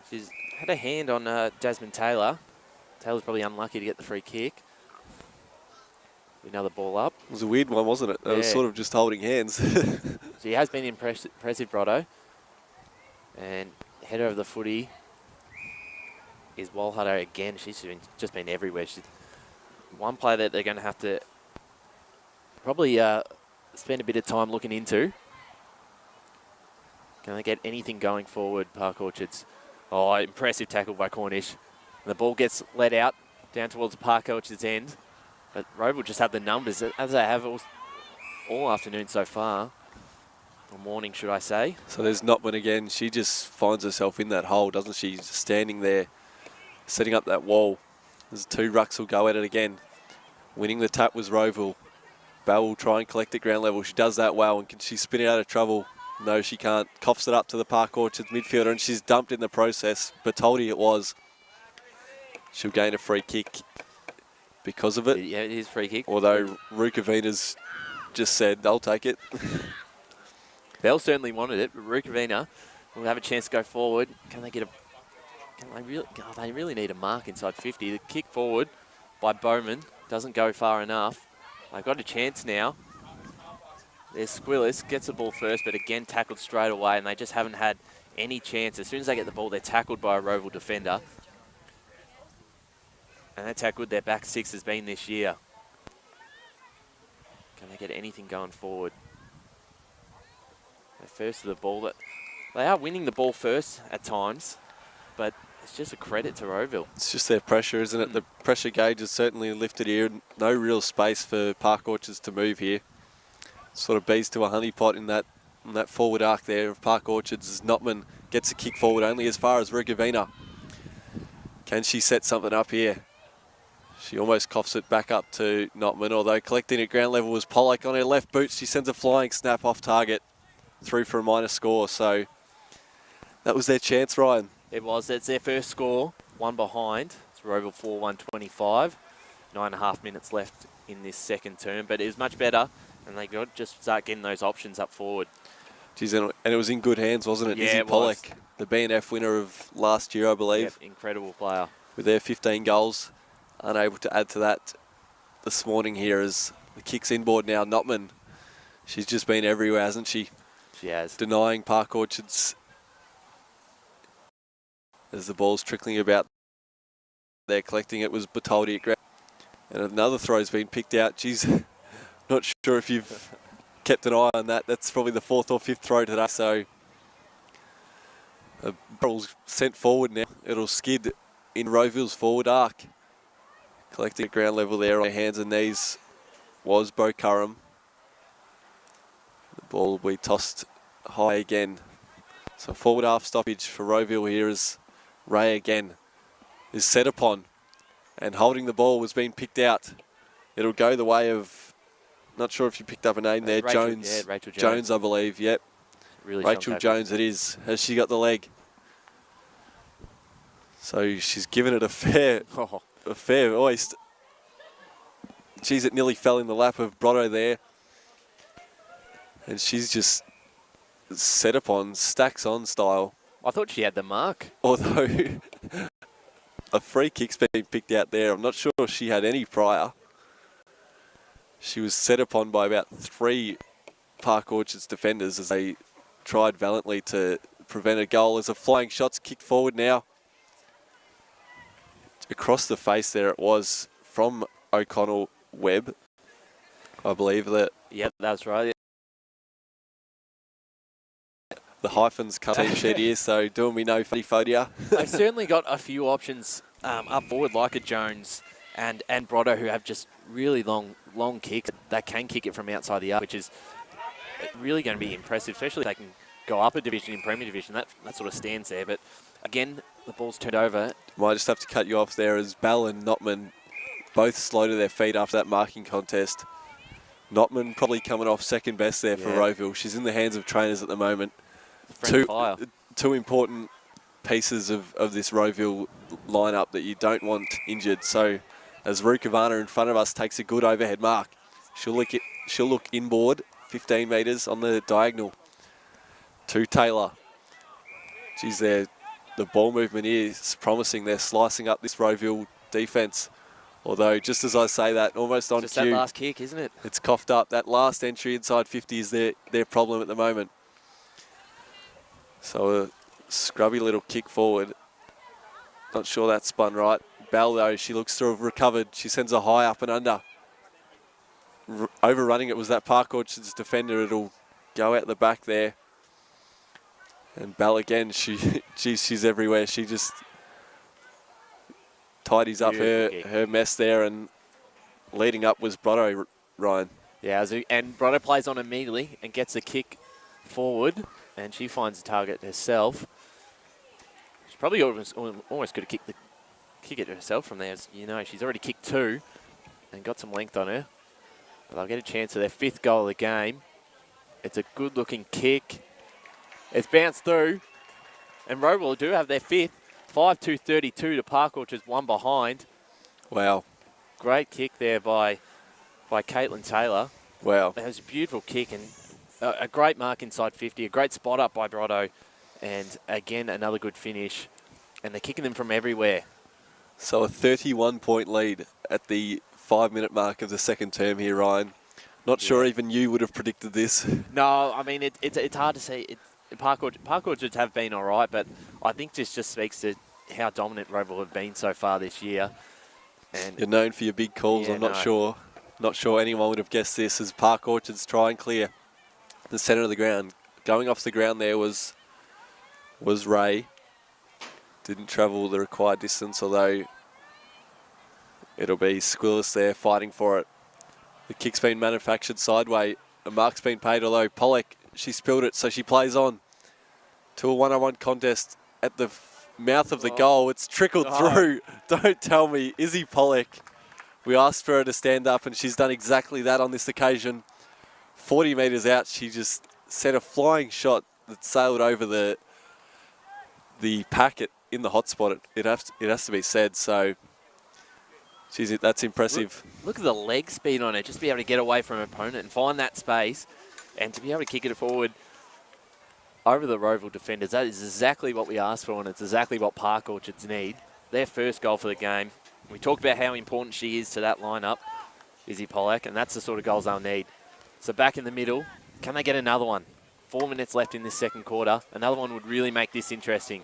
She's had a hand on Jasmine Taylor. Taylor's probably unlucky to get the free kick. Another ball up. It was a weird one, wasn't it? It was sort of just holding hands. She has been impressive, Brotto. And header of the footy is Walhutter again. She's just been everywhere. She's one player that they're going to have to probably spend a bit of time looking into. Can they get anything going forward, Park Orchards? Oh, impressive tackle by Cornish. And the ball gets let out down towards the Park Orchards end. But Rowville just have the numbers, as they have all afternoon so far. Or morning, should I say. So there's Notman again. She just finds herself in that hole, doesn't she? Just standing there, setting up that wall. There's 2 rucks will go at it again. Winning the tap was Rowville. Bell will try and collect at ground level. She does that well, and can she spin it out of trouble? No, she can't. Coughs it up to the Park Orchards midfielder, and she's dumped in the process. Bertoldi it was. She'll gain a free kick because of it. Yeah, it is free kick. Although Rukavina's just said, they'll take it. Bell certainly wanted it, but Rukavina will have a chance to go forward. Can they get a... they really need a mark inside 50. The kick forward by Bowman doesn't go far enough. They've got a chance now. There's Squillis, gets the ball first, but again tackled straight away, and they just haven't had any chance. As soon as they get the ball, they're tackled by a Rowville defender. And that's how good their back 6 has been this year. Can they get anything going forward? They're first to the ball. They are winning the ball first at times, but it's just a credit to Rowville. It's just their pressure, isn't it? The pressure gauge is certainly lifted here. No real space for Park Orchards to move here. Sort of bees to a honeypot in that forward arc there of Park Orchards as Notman gets a kick forward only as far as Rukavina. Can she set something up here? She almost coughs it back up to Notman, although collecting at ground level was Pollock on her left boot. She sends a flying snap off target through for a minor score. So that was their chance, Ryan. It was. It's their first score, 1 behind. It's Rowville 4-1-25. 9.5 minutes left in this second term, but it was much better, and they got just start getting those options up forward. Geez, and it was in good hands, wasn't it? Yeah, Izzy it Pollock, was. the BNF winner of last year, I believe. Yep, incredible player. With their 15 goals, unable to add to that this morning here as the kick's inboard now. Notman, she's just been everywhere, hasn't she? She has. Denying Park Orchards as the ball's trickling about. They're collecting it was Bertoldi at ground. And another throw's been picked out. Geez, not sure if you've kept an eye on that. That's probably the 4th or 5th throw today. So the ball's sent forward now. It'll skid in Rowville's forward arc. Collecting at ground level there on their hands and knees was Bo Curran. The ball will be tossed high again. So forward half stoppage for Rowville here as Ray again is set upon. And holding the ball was being picked out. It'll go the way of, not sure if you picked up a name there, Rachel, Jones. yeah, Rachel Jones, I believe, yep. Really Rachel Jones it is. Has she got the leg? So she's given it a fair hoist. Geez, it nearly fell in the lap of Brotto there. And she's just set upon, stacks on style. I thought she had the mark. Although a free kick's been picked out there. I'm not sure if she had any prior. She was set upon by about 3 Park Orchards defenders as they tried valiantly to prevent a goal. As a flying shot's kicked forward now. Across the face there it was from O'Connell Webb, I believe that. Yep, that's right. The hyphens cut team sheet here, so doing me no funny photo. They've certainly got a few options up forward, like a Jones and Brotto, who have just really long kicks that can kick it from outside the arc, which is really going to be impressive, especially if they can go up a division in Premier Division. That sort of stands there. But again, the ball's turned over. Might just have to cut you off there as Bell and Notman both slow to their feet after that marking contest. Notman probably coming off second best there for Rowville. She's in the hands of trainers at the moment. Two important pieces of this Rowville lineup that you don't want injured. So as Rukavana in front of us takes a good overhead mark, she'll look inboard, 15 metres on the diagonal to Taylor. Geez, the ball movement is promising. They're slicing up this Rowville defence. Although, just as I say that, almost on just cue. That last kick, isn't it? It's coughed up. That last entry inside 50 is their problem at the moment. So a scrubby little kick forward. Not sure that spun right. Bell, though, she looks to have recovered. She sends a high up and under. Overrunning it was that Park Orchards defender. It'll go out the back there. And Bell again, she's everywhere. She just tidies up her mess there, and leading up was Brotto, Ryan. Yeah, and Brotto plays on immediately and gets a kick forward, and she finds the target herself. She's probably almost could have kick it herself from there. As you know, she's already kicked 2 and got some length on her. But they'll get a chance of their 5th goal of the game. It's a good-looking kick. It's bounced through, and Rowville do have their 5th. 5-2-32 to Park Orchard's 1 behind. Wow. Great kick there by Caitlin Taylor. Wow. That was a beautiful kick and a great mark inside 50, a great spot up by Brotto, and again, another good finish. And they're kicking them from everywhere. So a 31-point lead at the 5-minute mark of the second term here, Ryan. Not sure even you would have predicted this. No, I mean, it's hard to say. Park Orchards have been all right, but I think this just speaks to how dominant Rowville have been so far this year. And you're known for your big calls. Yeah, I'm not sure anyone would have guessed this as Park Orchards try and clear the centre of the ground. Going off the ground there was Ray. Didn't travel the required distance, although it'll be Squillis there fighting for it. The kick's been manufactured sideways. A mark's been paid, although Pollock, she spilled it, so she plays on to a 1-on-1 contest at the mouth of the goal. It's trickled through. Don't tell me. Izzy Pollock. We asked for her to stand up, and she's done exactly that on this occasion. 40 metres out, she just sent a flying shot that sailed over the packet in the hotspot. It has to be said. So, that's impressive. Look at the leg speed on it. Just to be able to get away from an opponent and find that space, and to be able to kick it forward over the Rowville defenders. That is exactly what we asked for, and it's exactly what Park Orchards need. Their first goal for the game. We talked about how important she is to that lineup, Izzy Pollock, and that's the sort of goals they'll need. So back in the middle, can they get another one? 4 minutes left in this second quarter. Another one would really make this interesting.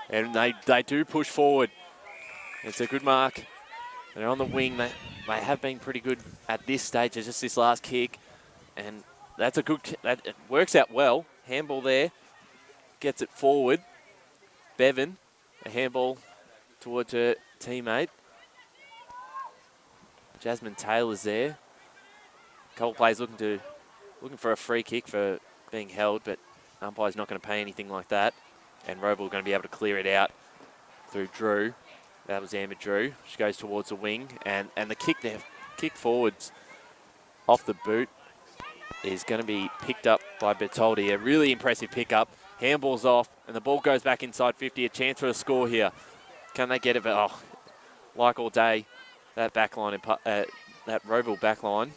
And they do push forward. It's a good mark. They're on the wing. They have been pretty good at this stage. It's just this last kick. And that's a good, it works out well. Handball there. Gets it forward. Bevan, a handball towards her teammate. Jasmine Taylor's there. A couple players looking for a free kick for being held, but umpire's not going to pay anything like that. And Rowville going to be able to clear it out through Drew. That was Amber Drew. She goes towards the wing, and the kick there, kick forwards off the boot, is going to be picked up by Bertoldi. A really impressive pickup. Handball's off, and the ball goes back inside 50. A chance for a score here. Can they get it? But, like all day, that backline, that Rowville backline.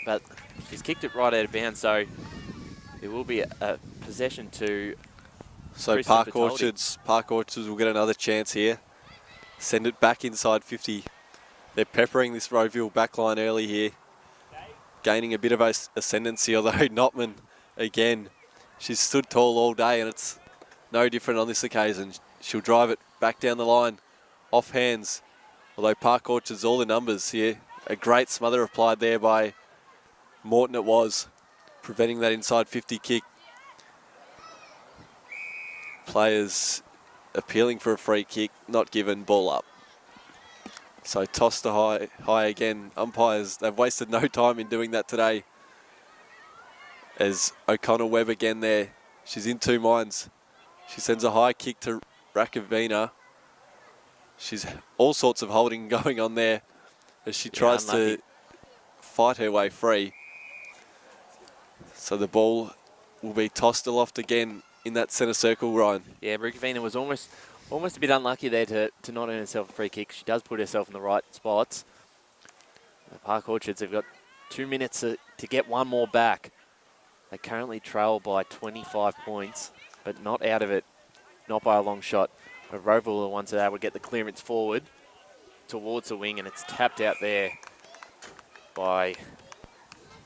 But she's kicked it right out of bounds, so it will be a possession to Park Orchards will get another chance here. Send it back inside 50. They're peppering this Rowville backline early here. Gaining a bit of ascendancy, although Notman, again, she's stood tall all day, and it's no different on this occasion. She'll drive it back down the line, off hands. Although Park Orchards, all the numbers here. A great smother applied there by Morton it was, preventing that inside 50 kick. Players appealing for a free kick, not given, ball up. So tossed to high again. Umpires, they've wasted no time in doing that today. As O'Connor-Webb again there. She's in two minds. She sends a high kick to Rakavina. She's all sorts of holding going on there as she tries to fight her way free. So the ball will be tossed aloft again in that centre circle, Ryan. Yeah, Rakavina was almost a bit unlucky there to not earn herself a free kick. She does put herself in the right spots. The Park Orchards have got 2 minutes to get one more back. They currently trail by 25 points, but not out of it, not by a long shot. But Rowville are the ones that are able to get the clearance forward towards the wing, and it's tapped out there by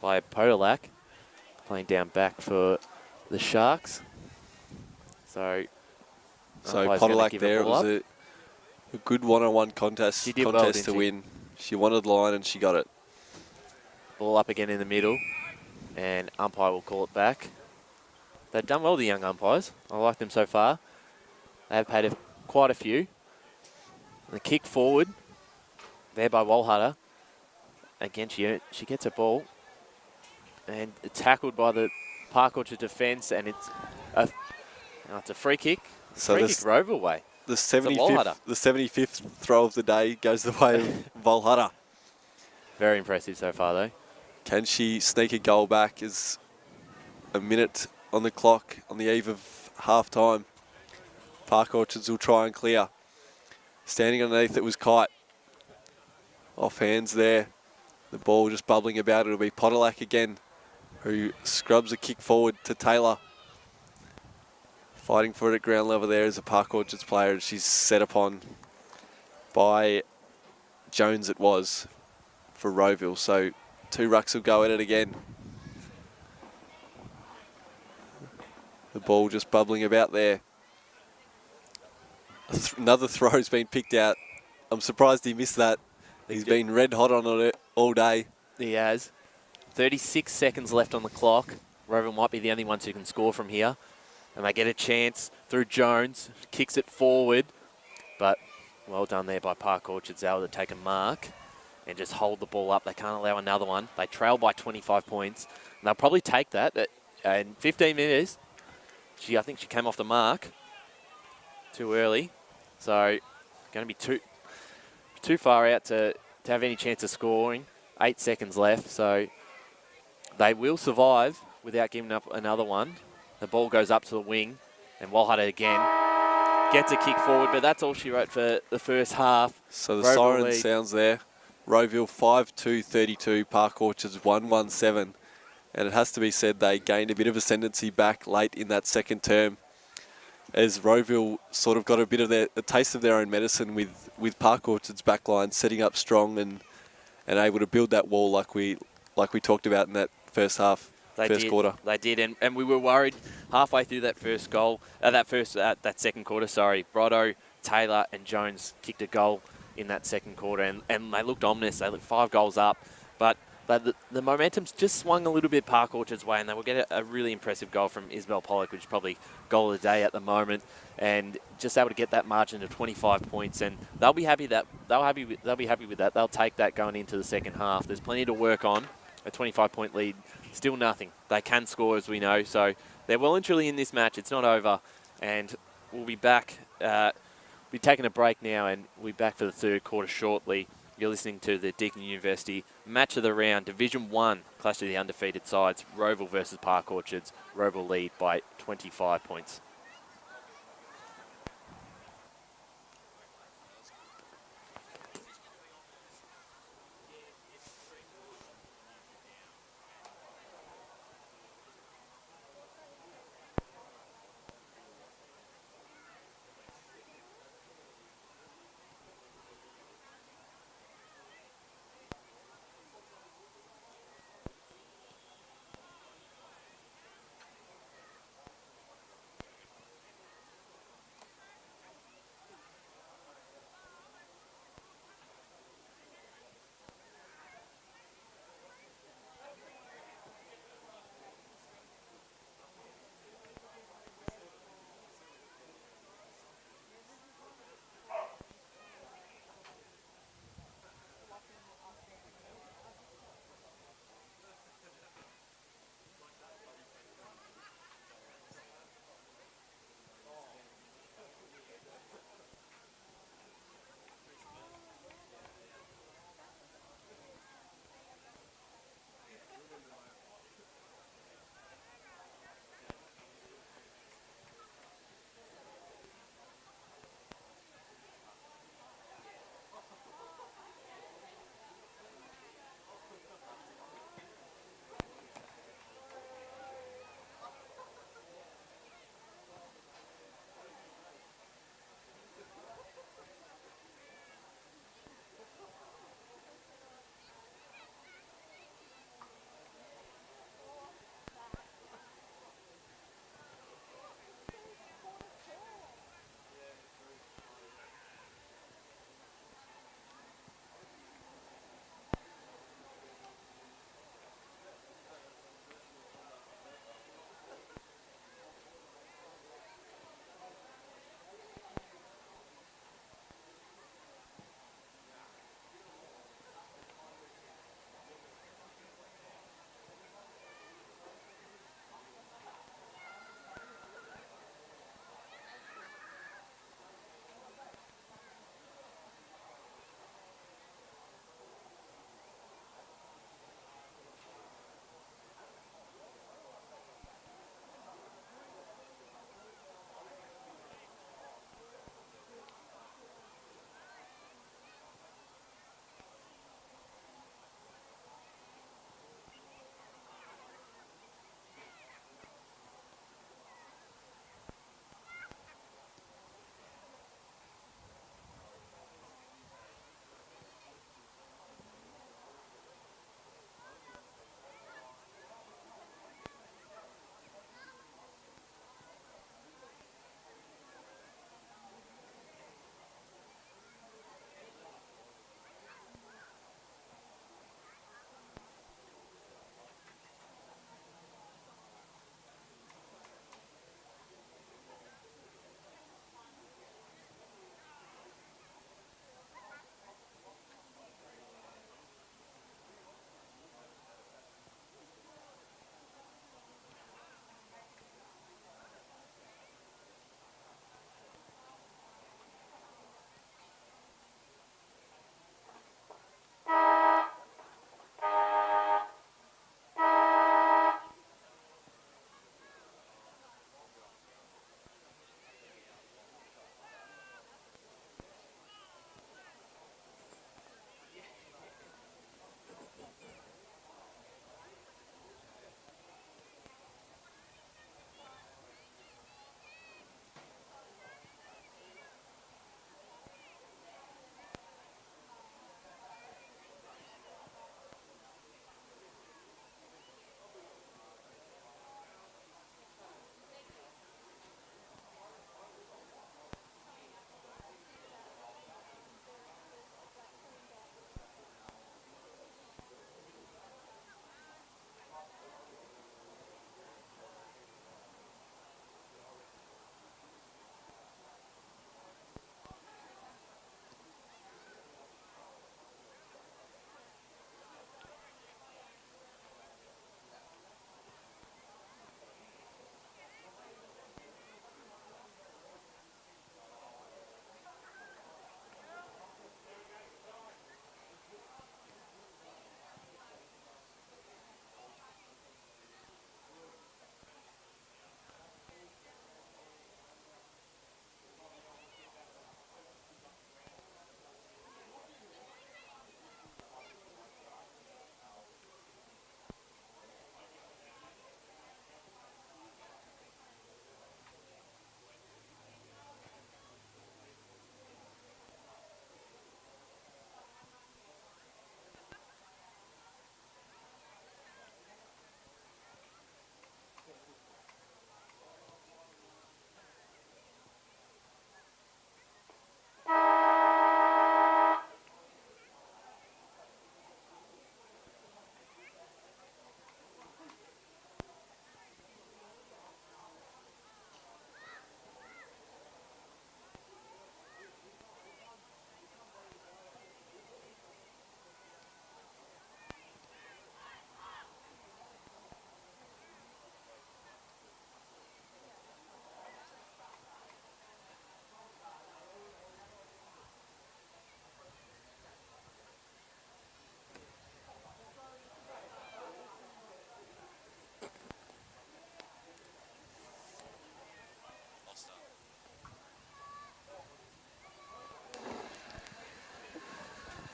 Podolak, playing down back for the Sharks. So Podolak there, it was a good one-on-one contest to win. She wanted the line and she got it. Ball up again in the middle, and umpire will call it back. They've done well, the young umpires. I like them so far. They have paid quite a few. And the kick forward there by Walhutter. Again, she gets a ball, and tackled by the Park Orchard defence, and it's a free kick. So Free kick Rowville way. The It's a wall hutter. 75th throw of the day goes the way of Volhutta. Very impressive so far, though. Can she sneak a goal back? Is a minute on the clock on the eve of half-time. Park Orchards will try and clear. Standing underneath it was Kite. Off hands there. The ball just bubbling about. It'll be Potterlack again, who scrubs a kick forward to Taylor. Fighting for it at ground level there is a Park Orchards player. She's set upon by Jones it was for Rowville. So 2 rucks will go at it again. The ball just bubbling about there. Another throw's been picked out. I'm surprised he missed that. He's been red hot on it all day. He has. 36 seconds left on the clock. Rowville might be the only ones who can score from here. And they get a chance through Jones. Kicks it forward. But well done there by Park Orchards. Able to take a mark and just hold the ball up. They can't allow another one. They trail by 25 points. And they'll probably take that. In 15 minutes, I think she came off the mark too early. So going to be too far out to have any chance of scoring. 8 seconds left. So they will survive without giving up another one. The ball goes up to the wing, and Walhutta again gets a kick forward, but that's all she wrote for the first half. So the siren sounds there. Rowville 5-2-32, Park Orchards 1-1-7. And it has to be said they gained a bit of ascendancy back late in that second term, as Rowville sort of got a bit of a taste of their own medicine with Park Orchards backline setting up strong and able to build that wall like we talked about in that first half. Quarter. They did, and we were worried halfway through that first goal, that second quarter, sorry. Brotto, Taylor and Jones kicked a goal in that second quarter, and they looked ominous. They looked 5 goals up, but the momentum's just swung a little bit Park Orchard's way, and they will get a really impressive goal from Isabel Pollock, which is probably goal of the day at the moment, and just able to get that margin to 25 points, and they'll be happy that they'll be happy with that. They'll take that going into the second half. There's plenty to work on. A 25-point lead, still nothing. They can score, as we know, so they're well and truly in this match. It's not over, and we'll be back. We'll be taking a break now, and we'll be back for the third quarter shortly. You're listening to the Deakin University Match of the Round, Division 1, clash of the undefeated sides, Rowville versus Park Orchards. Rowville lead by 25 points.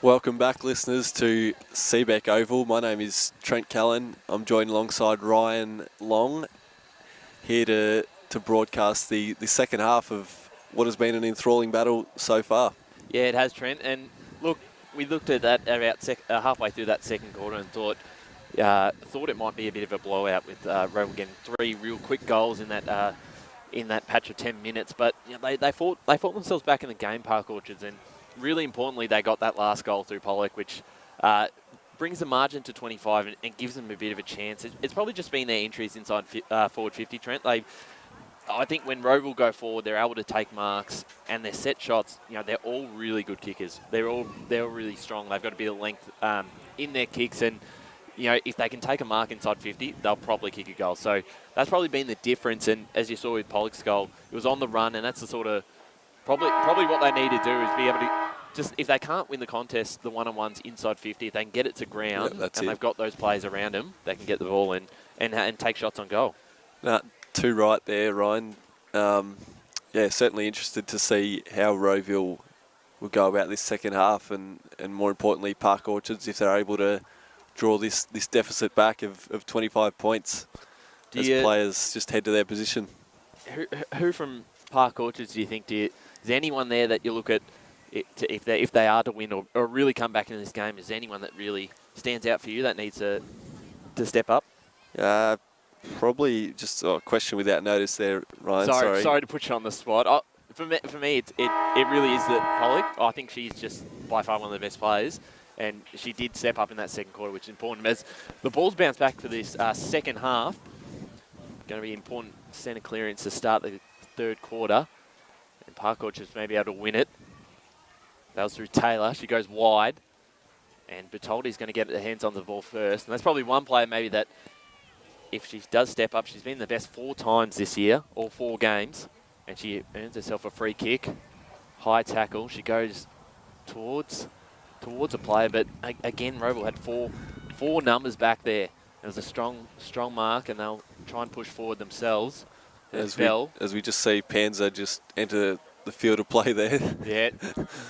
Welcome back, listeners, to Seebeck Oval. My name is Trent Callan. I'm joined alongside Ryan Long, here to broadcast the second half of what has been an enthralling battle so far. Yeah, it has, Trent. And look, we looked at that about halfway through that second quarter and thought it might be a bit of a blowout with Rowville getting 3 real quick goals in that patch of 10 minutes. But you know, they fought themselves back in the game, Park Orchards, and really importantly, they got that last goal through Pollock, which brings the margin to 25 and gives them a bit of a chance. It's probably just been their entries inside forward 50, Trent. I think when Rowville go forward, they're able to take marks, and their set shots, you know, they're all really good kickers. They're all really strong. They've got a bit of length in their kicks, and you know, if they can take a mark inside 50, they'll probably kick a goal. So that's probably been the difference. And as you saw with Pollock's goal, it was on the run, and that's the sort of probably what they need to do is be able to just, if they can't win the contest, the one-on-ones inside 50, if they can get it to ground, they've got those players around them, they can get the ball in and take shots on goal. Too right there, Ryan. Yeah, certainly interested to see how Rowville will go about this second half, and more importantly, Park Orchards, if they're able to draw this deficit back of 25 points as players just head to their position. Who from Park Orchards do you think? Is there anyone there that you look at if they are to win or really come back in this game? Is there anyone that really stands out for you that needs to step up? Probably just a question without notice there, Ryan. Sorry to put you on the spot. For me, it really is that Pollock. I think she's just by far one of the best players, and she did step up in that second quarter, which is important. As the ball's bounced back for this second half, going to be important centre clearance to start the third quarter, and Park Orchards may be able to win it. That was through Taylor. She goes wide, and Bertoldi's going to get her hands on the ball first, and that's probably one player maybe that, if she does step up, she's been the best 4 times this year, all 4 games, and she earns herself a free kick. High tackle. She goes towards a player, but again, Rowville had four numbers back there. It was a strong mark, and they'll try and push forward themselves. As we just see Panzer just enter the field of play there. Yeah.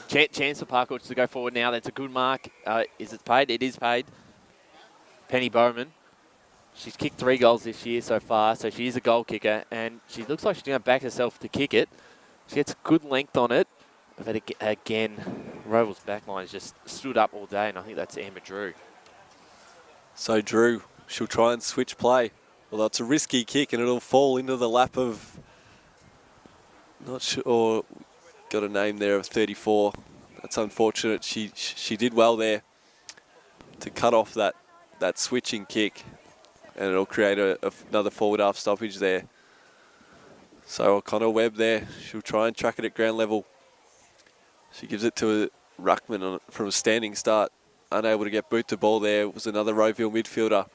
Chance for Park Orchards to go forward now. That's a good mark. Is it paid? It is paid. Penny Bowman. She's kicked 3 goals this year so far, so she is a goal kicker, and she looks like she's going to back herself to kick it. She gets good length on it, but again, Rowville's backline has just stood up all day, and I think that's Amber Drew. So Drew, she'll try and switch play. Although it's a risky kick, and it'll fall into the lap of, not sure, got a name there of 34. That's unfortunate. She did well there to cut off that switching kick, and it'll create another forward half stoppage there. So O'Connor Webb there, she'll try and track it at ground level. She gives it to a ruckman from a standing start. Unable to get boot to ball there. Was another Rowville midfielder.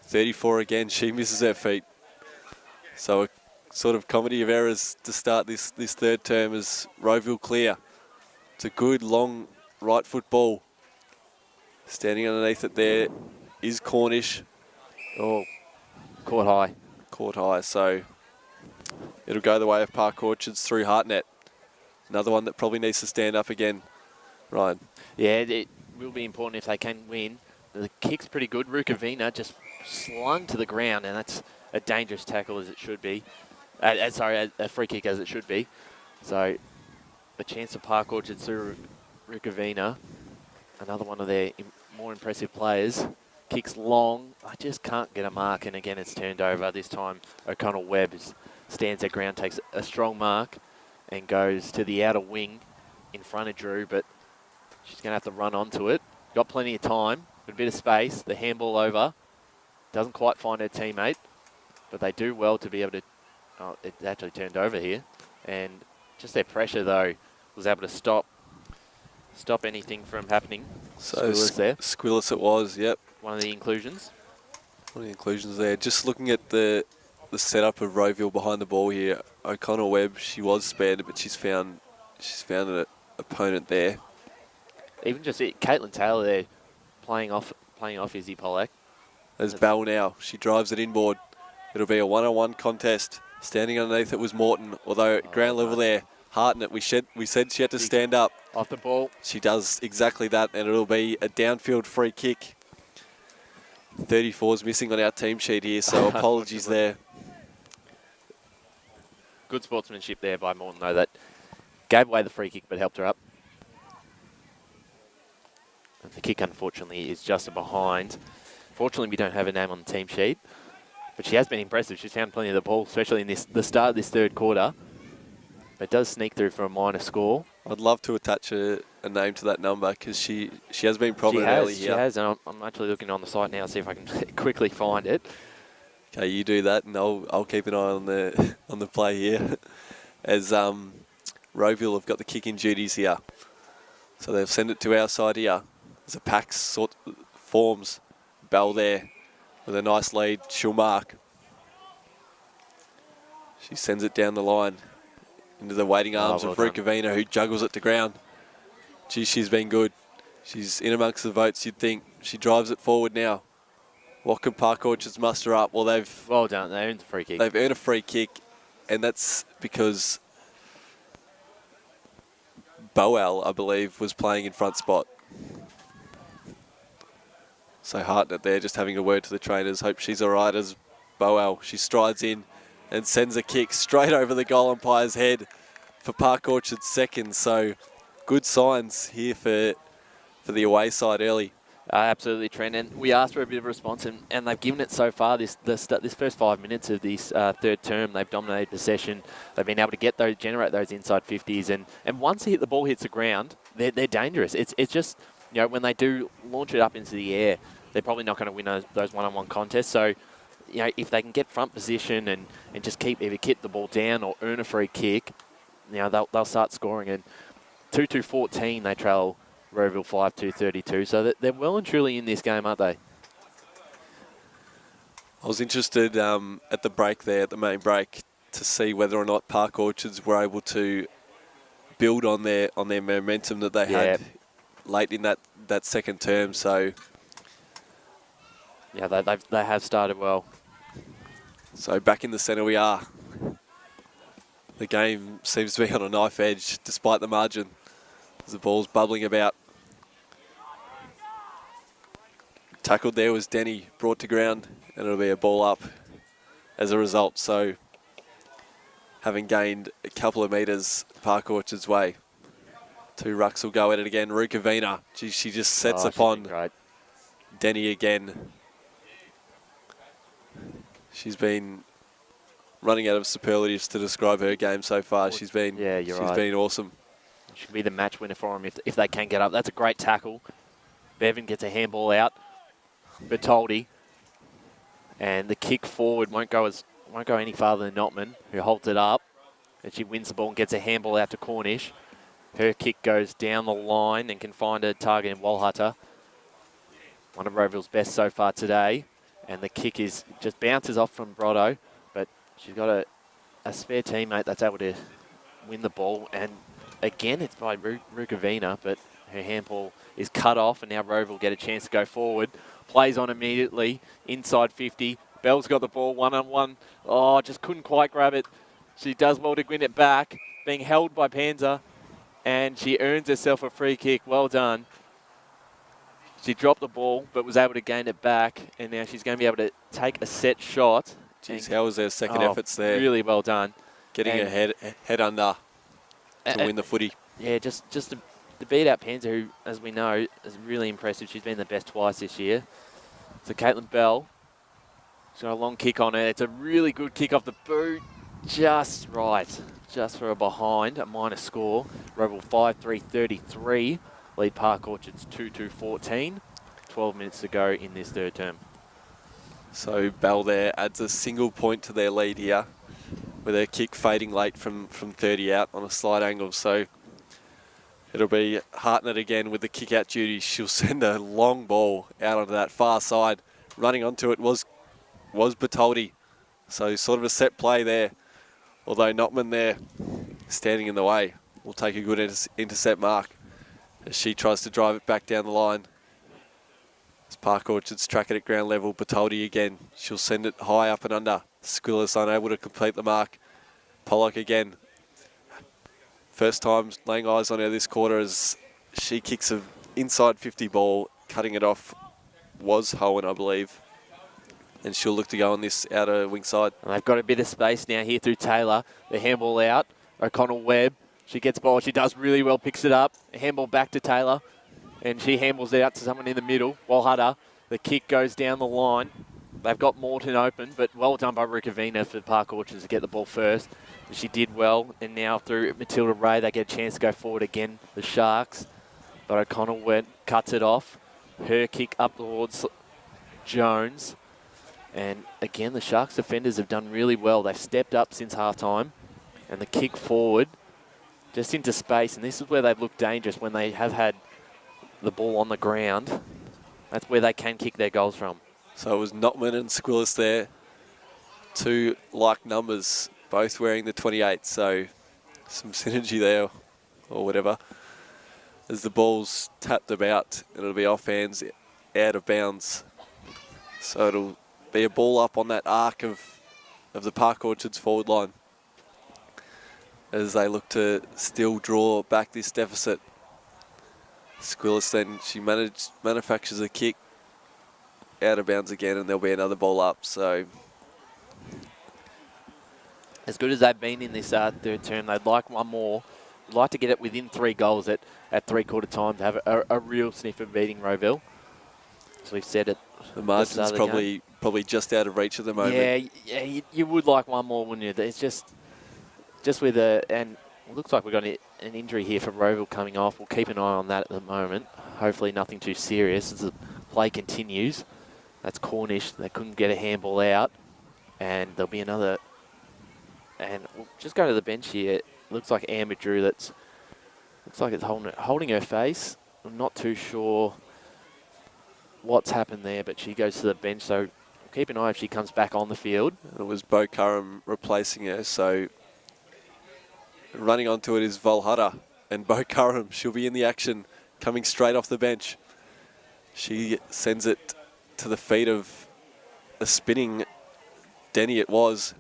34 again, she misses her feet. So a sort of comedy of errors to start this third term as Rowville clear. It's a good long right foot ball. Standing underneath it there is Cornish. Oh, caught high. Caught high, so it'll go the way of Park Orchards through Hartnett. Another one that probably needs to stand up again, Ryan. Yeah, it will be important if they can win. The kick's pretty good. Rukavina just slung to the ground, and that's a dangerous tackle as it should be. A free kick as it should be. So a chance for Park Orchards through Rukavina. Another one of their more impressive players. Kicks long. I just can't get a mark, and again it's turned over. This time O'Connell Webb stands their ground, takes a strong mark, and goes to the outer wing in front of Drew, but she's going to have to run onto it. Got plenty of time, got a bit of space. The handball over. Doesn't quite find her teammate, but they do well to be able to... Oh, it actually turned over here. And just their pressure, though, was able to stop anything from happening. So Squillis there. Squillis it was, yep. One of the inclusions. One of the inclusions there. Just looking at the setup of Rowville behind the ball here. O'Connell Webb, she was spared, but she's found an opponent there. Even just Caitlin Taylor there playing off Izzy Pollack. There's Bell now. She drives it inboard. It'll be a one-on-one contest. Standing underneath it was Morton, although at ground level there, Hartnett, we said she had to stand up. Off the ball. She does exactly that, and it'll be a downfield free kick. 34's missing on our team sheet here, so apologies there. Good sportsmanship there by Morton, though, that gave away the free kick but helped her up. And the kick, unfortunately, is just a behind. Fortunately, we don't have a name on the team sheet, but she has been impressive. She's found plenty of the ball, especially in the start of this third quarter. But does sneak through for a minor score. I'd love to attach a name to that number because she has been prominent early here. She has, and I'm actually looking on the site now to see if I can quickly find it. Okay, you do that, and I'll keep an eye on the play here. As Rowville have got the kicking duties here, so they'll send it to our side here. As a pack sort forms, Bell there with a nice lead. She'll mark. She sends it down the line into the waiting arms of Rukavina, who juggles it to ground. Gee, she's been good. She's in amongst the votes, you'd think. She drives it forward now. What can Park Orchards muster up? Well, well done. They earned the free kick. They've earned a free kick, and that's because Boel, I believe, was playing in front spot. So Hartnett there, just having a word to the trainers. Hope she's all right as Boel. She strides in and sends a kick straight over the goal umpire's head for Park Orchard's second. So good signs here for the away side early. Absolutely, Trent. And we asked for a bit of a response, and they've given it so far. This first 5 minutes of this third term, they've dominated possession. They've been able to generate those inside 50s, and once the ball hits the ground, they're dangerous. It's just, you know, when they do launch it up into the air, they're probably not going to win those one-on-one contests. So, you know, if they can get front position and just either keep the ball down or earn a free kick, you know, they'll start scoring. And 2-2-14, they trail Rowville 5-2-32. So they're well and truly in this game, aren't they? I was interested at the break there, at the main break, to see whether or not Park Orchards were able to build on their momentum that they had late in that second term. So yeah, they have started well. So back in the centre we are. The game seems to be on a knife edge despite the margin as the ball's bubbling about. Tackled there was Denny, brought to ground, and it'll be a ball up as a result. So having gained a couple of metres Park Orchard's way. Two rucks will go at it again. Rukavina, she just sets upon Denny again. She's been running out of superlatives to describe her game so far. She's been been awesome. Should be the match winner for them if they can get up. That's a great tackle. Bevan gets a handball out. Bertoldi, and the kick forward won't go any farther than Notman, who holds it up, and she wins the ball and gets a handball out to Cornish. Her kick goes down the line and can find a target in Walhutter. One of Rowville's best so far today. And the kick just bounces off from Brotto, but she's got a spare teammate that's able to win the ball. And again, it's by Rukavina, but her handball is cut off, and now Rowville get a chance to go forward. Plays on immediately, inside 50. Bell's got the ball one-on-one. Oh, just couldn't quite grab it. She does well to win it back, being held by Panzer, and she earns herself a free kick. Well done. She dropped the ball, but was able to gain it back, and now she's going to be able to take a set shot. Jeez, how was their second efforts there? Really well done. Getting her head under to win the footy. Yeah, just to beat out Panzer, who, as we know, is really impressive. She's been the best twice this year. So Caitlin Bell, she's got a long kick on her. It's a really good kick off the boot. Just right. Just for a behind, a minor score. Rowville 5-3-33. Lead Park Orchards 2-2-14. 12 minutes to go in this third term. So Bell there adds a single point to their lead here with her kick fading late from 30 out on a slight angle. So it'll be Hartnett again with the kick out duty. She'll send a long ball out onto that far side. Running onto it was Bertoldi. So sort of a set play there. Although Notman there standing in the way will take a good intercept mark as she tries to drive it back down the line. As Park Orchards track it at ground level, Bertoldi again. She'll send it high up and under. Squillis unable to complete the mark. Pollock again. first time laying eyes on her this quarter as she kicks a inside 50 ball, cutting it off was Hohen, I believe. And she'll look to go on this outer wing side. And they've got a bit of space now here through Taylor. The handball out. O'Connell-Webb. She gets ball. She does really well, picks it up. Handball back to Taylor. And she handballs it out to someone in the middle. Walhutta. The kick goes down the line. They've got Morton open, but well done by Rukavina for Park Orchards to get the ball first. She did well. And now through Matilda Ray, they get a chance to go forward again, the Sharks. But O'Connell cuts it off. Her kick up towards Jones. And again, the Sharks defenders have done really well. They've stepped up since halftime. And the kick forward, just into space. And this is where they've looked dangerous when they have had the ball on the ground. That's where they can kick their goals from. So it was Notman and Squillis there. Two like numbers, both wearing the 28. So some synergy there or whatever. As the ball's tapped about, it'll be off hands, out of bounds. So it'll be a ball up on that arc of the Park Orchards forward line as they look to still draw back this deficit. Squillis then, she manufactures a kick out of bounds again, and there'll be another ball up. So as good as they've been in this third term, they'd like one more. They'd like to get it within 3 goals at three-quarter time to have a real sniff of beating Rowville. As we've said it. The margin's probably just out of reach at the moment. Yeah, you would like one more, wouldn't you? It's just with and it looks like we've got an injury here for Rowville coming off. We'll keep an eye on that at the moment. Hopefully nothing too serious as the play continues. That's Cornish. They couldn't get a handball out, and there'll be another. And we'll just go to the bench here. It looks like Amber Drew. Looks like it's holding her face. I'm not too sure what's happened there, but she goes to the bench, so keep an eye if she comes back on the field. It was Bo Curran replacing her, so running onto it is Volhutta, and Bo Curran, she'll be in the action, coming straight off the bench. She sends it to the feet of a spinning Denny it was.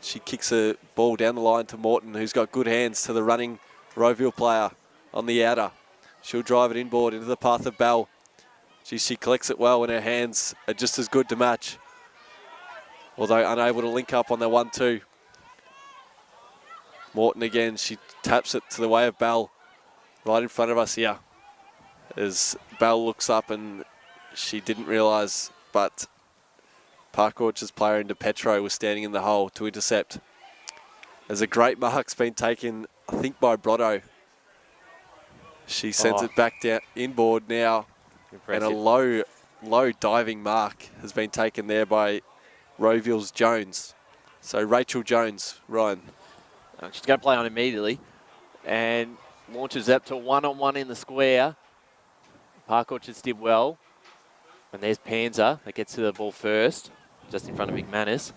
She kicks a ball down the line to Morton, who's got good hands, to the running Rowville player on the outer. She'll drive it inboard into the path of Bell. She collects it well, and her hands are just as good to match. Although unable to link up on their 1-2. Morton again, she taps it to the way of Bell, right in front of us here. As Bell looks up, and she didn't realise, but Park Orchards player into Petro was standing in the hole to intercept. As a great mark's been taken, I think, by Brotto. She sends it back down inboard now. Impressive. And a low diving mark has been taken there by Rowville's Jones. So Rachel Jones, Ryan. She's going to play on immediately and launches up to one-on-one in the square. Park Orchards did well. And there's Panzer that gets to the ball first, just in front of McManus.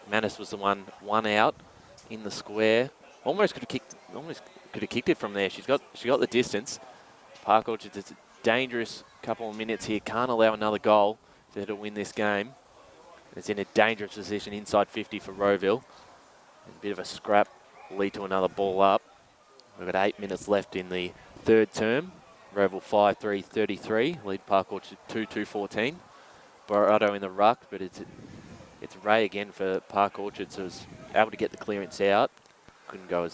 McManus was the one out in the square. Almost could have kicked it from there. She got the distance. Park Orchards, it's a dangerous couple of minutes here. Can't allow another goal to win this game. It's in a dangerous position inside 50 for Rowville. A bit of a scrap will lead to another ball up. We've got 8 minutes left in the third term. Rowville 5-3-33, lead Park Orchard 2-2-14. Barado in the ruck, but it's Ray again for Park Orchard, so was able to get the clearance out. Couldn't go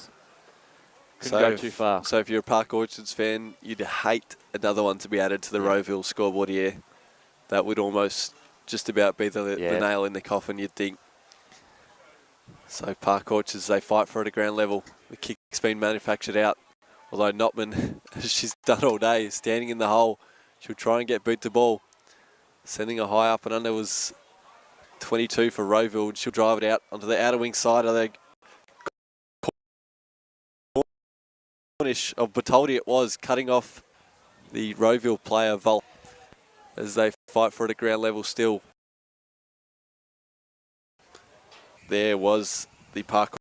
too far. So if you're a Park Orchards fan, you'd hate another one to be added to the Rowville scoreboard here. That would almost just about be the nail in the coffin, you'd think. So Park Orchards, they fight for it at ground level. The kick's been manufactured out. Although Notman, as she's done all day, standing in the hole, she'll try and get boot to ball. Sending a high up and under was 22 for Rowville. She'll drive it out onto the outer wing side of the Cornish of Batoldi it was, cutting off the Rowville player Vol as they fight for it at ground level still. There was the Park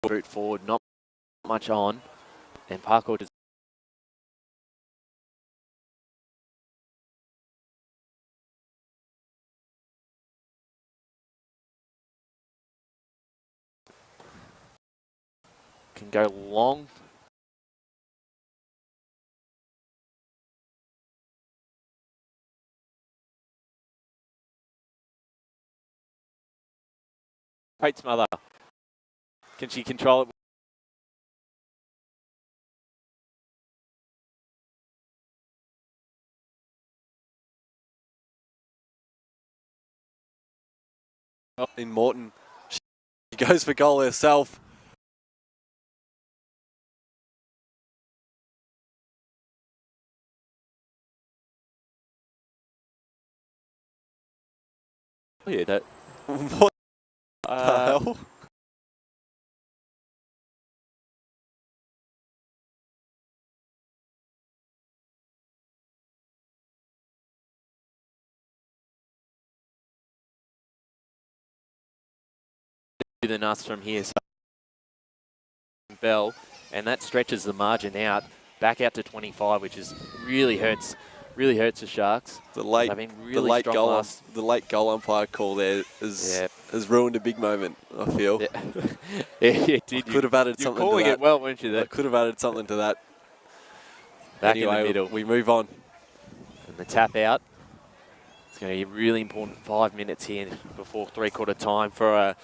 route forward, not much on, and Park Orchard can go long. Great smother. Can she control it? In Morton, she goes for goal herself. Yeah, that. What the hell? Than us from here. So Bell, and that stretches the margin out back out to 25, which is really hurts the Sharks. The late The late goal umpire call there has ruined a big moment, I feel. Yeah, it did. Could have added something to that. You're calling it well, weren't you? I could have added something to that. Back anyway, in the middle. We move on. And the tap out. It's going to be a really important 5 minutes here before three-quarter time for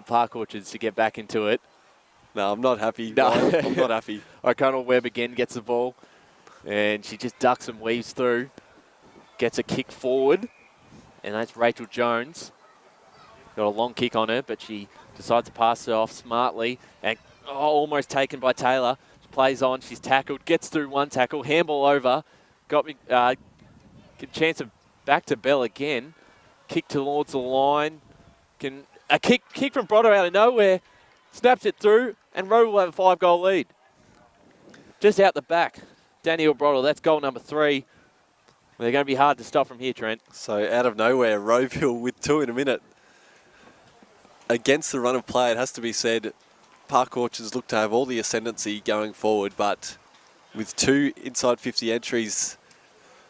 Park Orchards to get back into it. No, I'm not happy. No. I'm not happy. O'Connell Webb again gets the ball, and she just ducks and weaves through, gets a kick forward, and that's Rachel Jones. Got a long kick on her, but she decides to pass it off smartly, and almost taken by Taylor. She plays on, she's tackled, gets through one tackle, handball over, got me chance of back to Bell again, kick towards the line, a kick from Brotto out of nowhere, snaps it through, and Rowville will have a 5-goal lead. Just out the back, Daniel Brotto, that's goal number 3. They're going to be hard to stop from here, Trent. So out of nowhere, Rowville with 2 in a minute. Against the run of play, it has to be said, Park Orchards look to have all the ascendancy going forward, but with 2 inside 50 entries,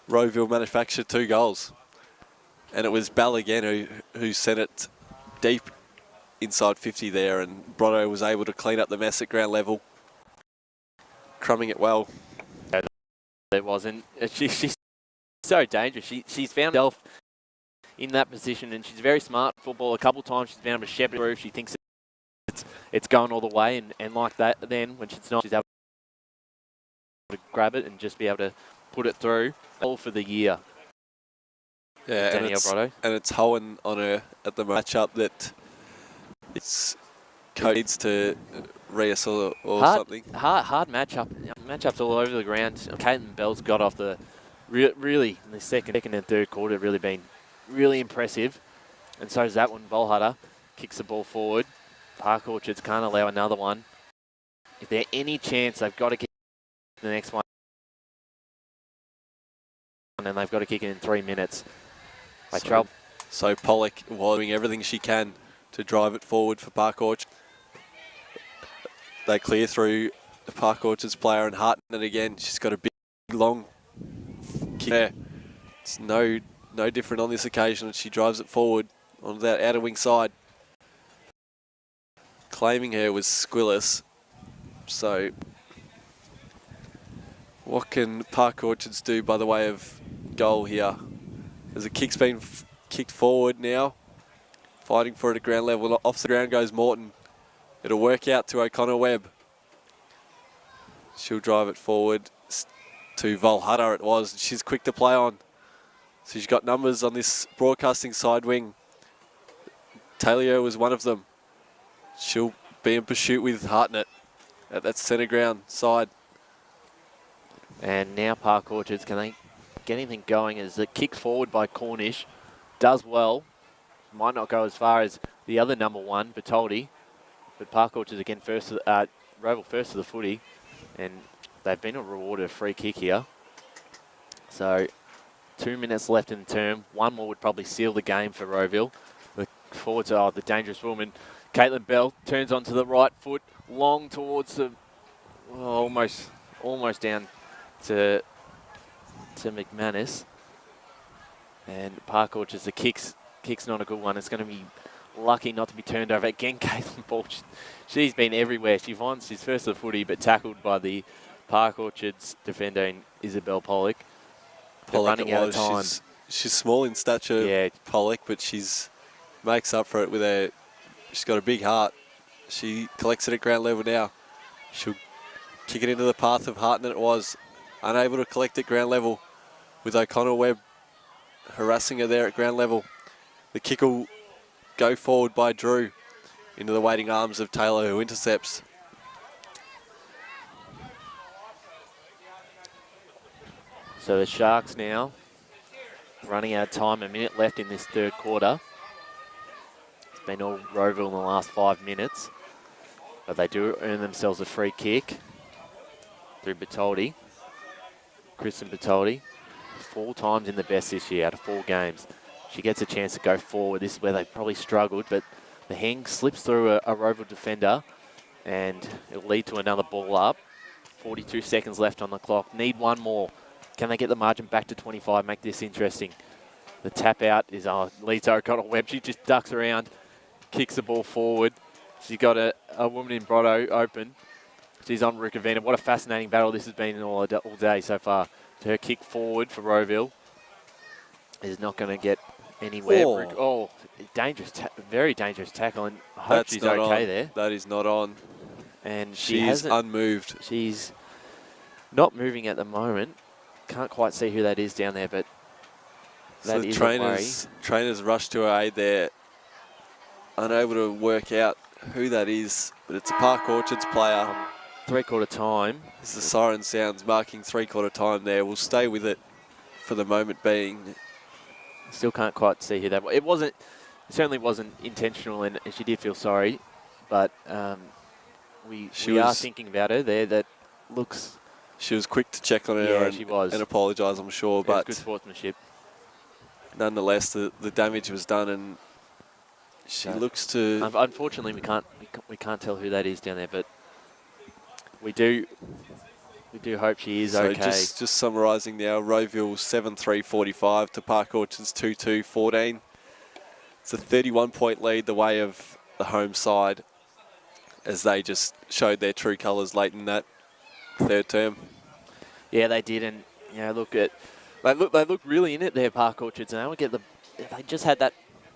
Rowville manufactured 2 goals. And it was Bell again who sent it deep inside 50 there, and Brotto was able to clean up the mess at ground level, crumbing it well. It wasn't. She's so dangerous. She's found herself in that position, and she's very smart football. A couple of times she's been able to shepherd through. She thinks it's going all the way, and like that, then when she's not, she's able to grab it and just be able to put it through. All for the year. Yeah, and it's hoeing on her at the matchup that it's needs to reassert or something. Hard matchup. Matchups all over the ground. Caitlin Bell's got off the really in the second and third quarter really been really impressive, and so does that one. Volhutter kicks the ball forward. Park Orchards can't allow another one. If there's any chance, they've got to kick the next one. And they've got to kick it in 3 minutes. So Pollock was doing everything she can to drive it forward for Park Orchard. They clear through the Park Orchards player and Harton it again. She's got a big, long kick there. It's no different on this occasion. She drives it forward on that outer wing side. Claiming her was Squillis. So what can Park Orchards do by the way of goal here? As a kick's been kicked forward now. Fighting for it at ground level. Off the ground goes Morton. It'll work out to O'Connor Webb. She'll drive it forward to Volhutter it was. She's quick to play on. So she's got numbers on this broadcasting side wing. Taylor was one of them. She'll be in pursuit with Hartnett at that centre ground side. And now Park Orchards, can they get anything going as the kick forward by Cornish does well. Might not go as far as the other number 1, Bertoldi. But Park Orchards again Rowville first to the footy. And they've been rewarded a free kick here. So 2 minutes left in the term. 1 more would probably seal the game for Rowville. The forwards are the dangerous woman. Caitlin Bell turns onto the right foot, long towards the, almost down to McManus. And Park Orchards, the kick's not a good one. It's going to be lucky not to be turned over. Again, Caitlin Ball, she's been everywhere. She's first to the footy, but tackled by the Park Orchards defender in Isabel Pollock. They're running out of time. She's small in stature, Yeah. Pollock, but she's makes up for it with her. She's got a big heart. She collects it at ground level now. She'll kick it into the path of Harton that it was. Unable to collect at ground level with O'Connell Webb harassing her there at ground level. The kick will go forward by Drew into the waiting arms of Taylor, who intercepts. So the Sharks now running out of time, a minute left in this third quarter. It's been all Rowville in the last 5 minutes, but they do earn themselves a free kick through Bertoldi. Kristen Bertoldi, 4 times in the best this year out of 4 games. She gets a chance to go forward. This is where they probably struggled, but the hang slips through a Rowville defender, and it'll lead to another ball up. 42 seconds left on the clock. Need one more. Can they get the margin back to 25, make this interesting? The tap out is leads to O'Connell Webb. She just ducks around, kicks the ball forward. She's got a woman in Brotto open. She's on Rukavina. What a fascinating battle this has been all day so far. Her kick forward for Rowville is not going to get anywhere. Oh, dangerous, very dangerous tackle, and I hope she's okay there. That is not on. And she is unmoved. She's not moving at the moment. Can't quite see who that is down there, but that is a worry. Trainers rush to her aid there, unable to work out who that is, but it's a Park Orchards player. 3/4 time. As the siren sounds, marking 3/4 time there. We'll stay with it for the moment being. Still can't quite see who that was. It certainly wasn't intentional, and she did feel sorry, but we are thinking about her there. That looks. She was quick to check on her and apologise, I'm sure. But good sportsmanship. Nonetheless, the damage was done, and she looks to. Unfortunately, we can't tell who that is down there, but we do hope she is okay. Just summarising now, Rowville 7-3-45 to Park Orchards 2-2-14. It's a 31-point lead the way of the home side, as they just showed their true colours late in that third term. Yeah, they did, and they look really in it there, Park Orchards. And they just had that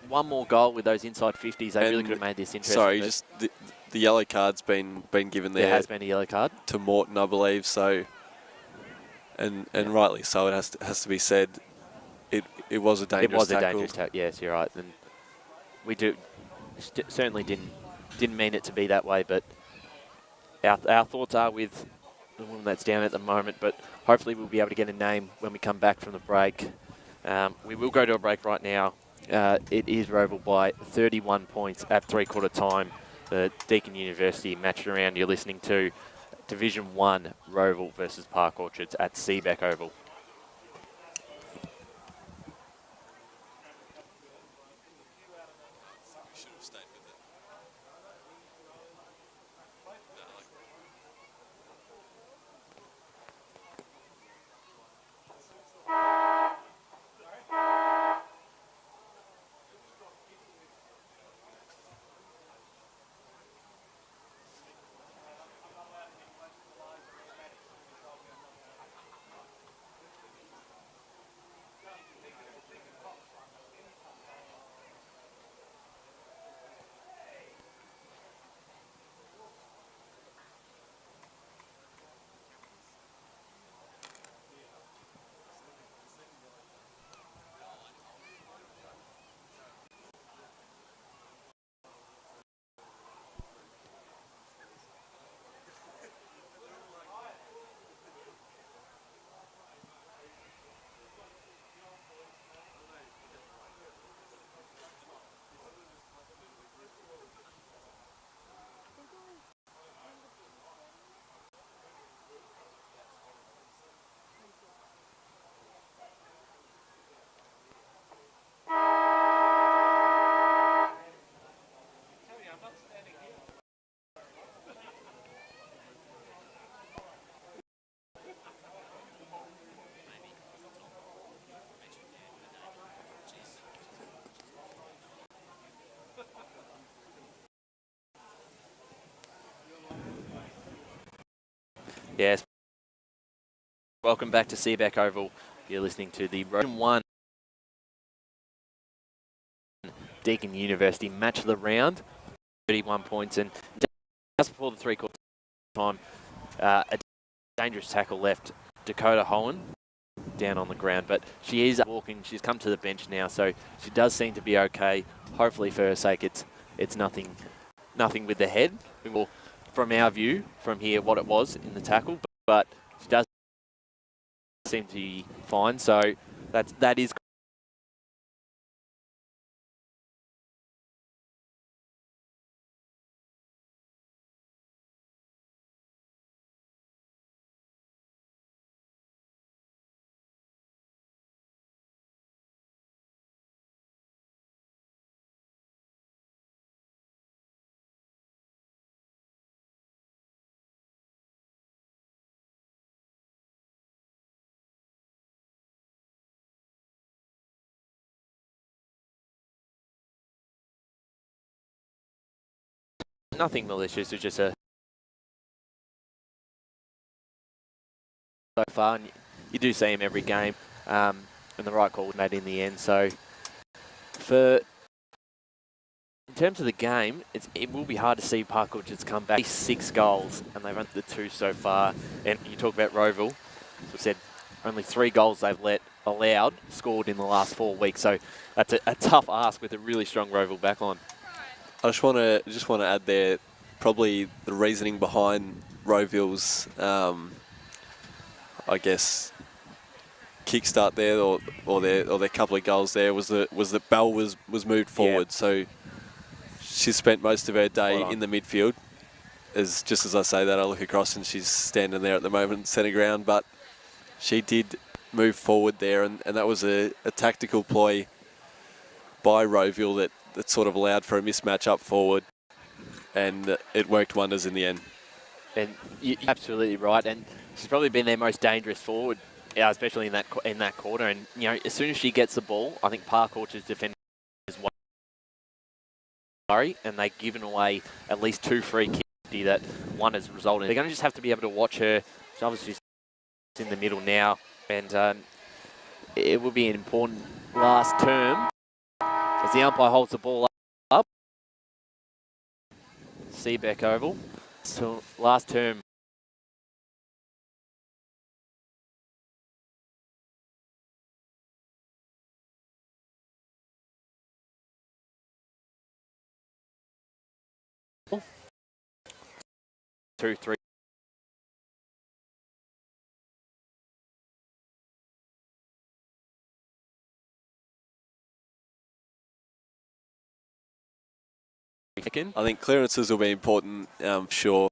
one more goal with those inside 50s. They really could have made this interesting. Sorry, just the yellow card's been given there. There has been a yellow card to Morton, I believe. So, and rightly so. It has to be said. It was a dangerous. It was tackle. A dangerous tackle. Yes, you're right. And we certainly didn't mean it to be that way. But our thoughts are with the woman that's down at the moment, but hopefully we'll be able to get a name when we come back from the break. We will go to a break right now. It is Rowville by 31 points at 3/4 time. The Deakin University match around. You're listening to Division 1 Rowville versus Park Orchards at Seebeck Oval. Yes. Welcome back to Seebeck Oval. You're listening to the Road 1 Deakin University match of the round. 31 points, and just before the three-quarter time, a dangerous tackle left Dakota Hohen down on the ground, but she is walking. She's come to the bench now, so she does seem to be okay. Hopefully, for her sake, it's nothing with the head. We will, from our view, from here, what it was in the tackle, but she does seem to be fine. So that is. Nothing malicious. It's just a so far, and you do see him every game, and the right call was made in the end. So, in terms of the game, it will be hard to see Park Orchards come back. 6 goals, and they've run the 2 so far. And you talk about Rowville, as we said, only 3 goals they've allowed scored in the last 4 weeks. So that's a tough ask with a really strong Rowville backline. I just want to add there, probably the reasoning behind Rowville's, I guess, kickstart there, or their couple of goals there was that Bell was moved forward. Yeah. So she spent most of her day in the midfield. Just as I say that, I look across and she's standing there at the moment, centre ground. But she did move forward there, and that was a tactical ploy by Rowville that sort of allowed for a mismatch up forward, and it worked wonders in the end. And you're absolutely right, and she's probably been their most dangerous forward, especially in that quarter. And you know, as soon as she gets the ball, I think Park Orchard's defenders worry, and they've given away at least 2 free kicks that one has resulted in. They're going to just have to be able to watch her. She's obviously in the middle now, and it will be an important last term as the umpire holds the ball up. Seebeck Oval. So last term. Two, three. I think clearances will be important, sure.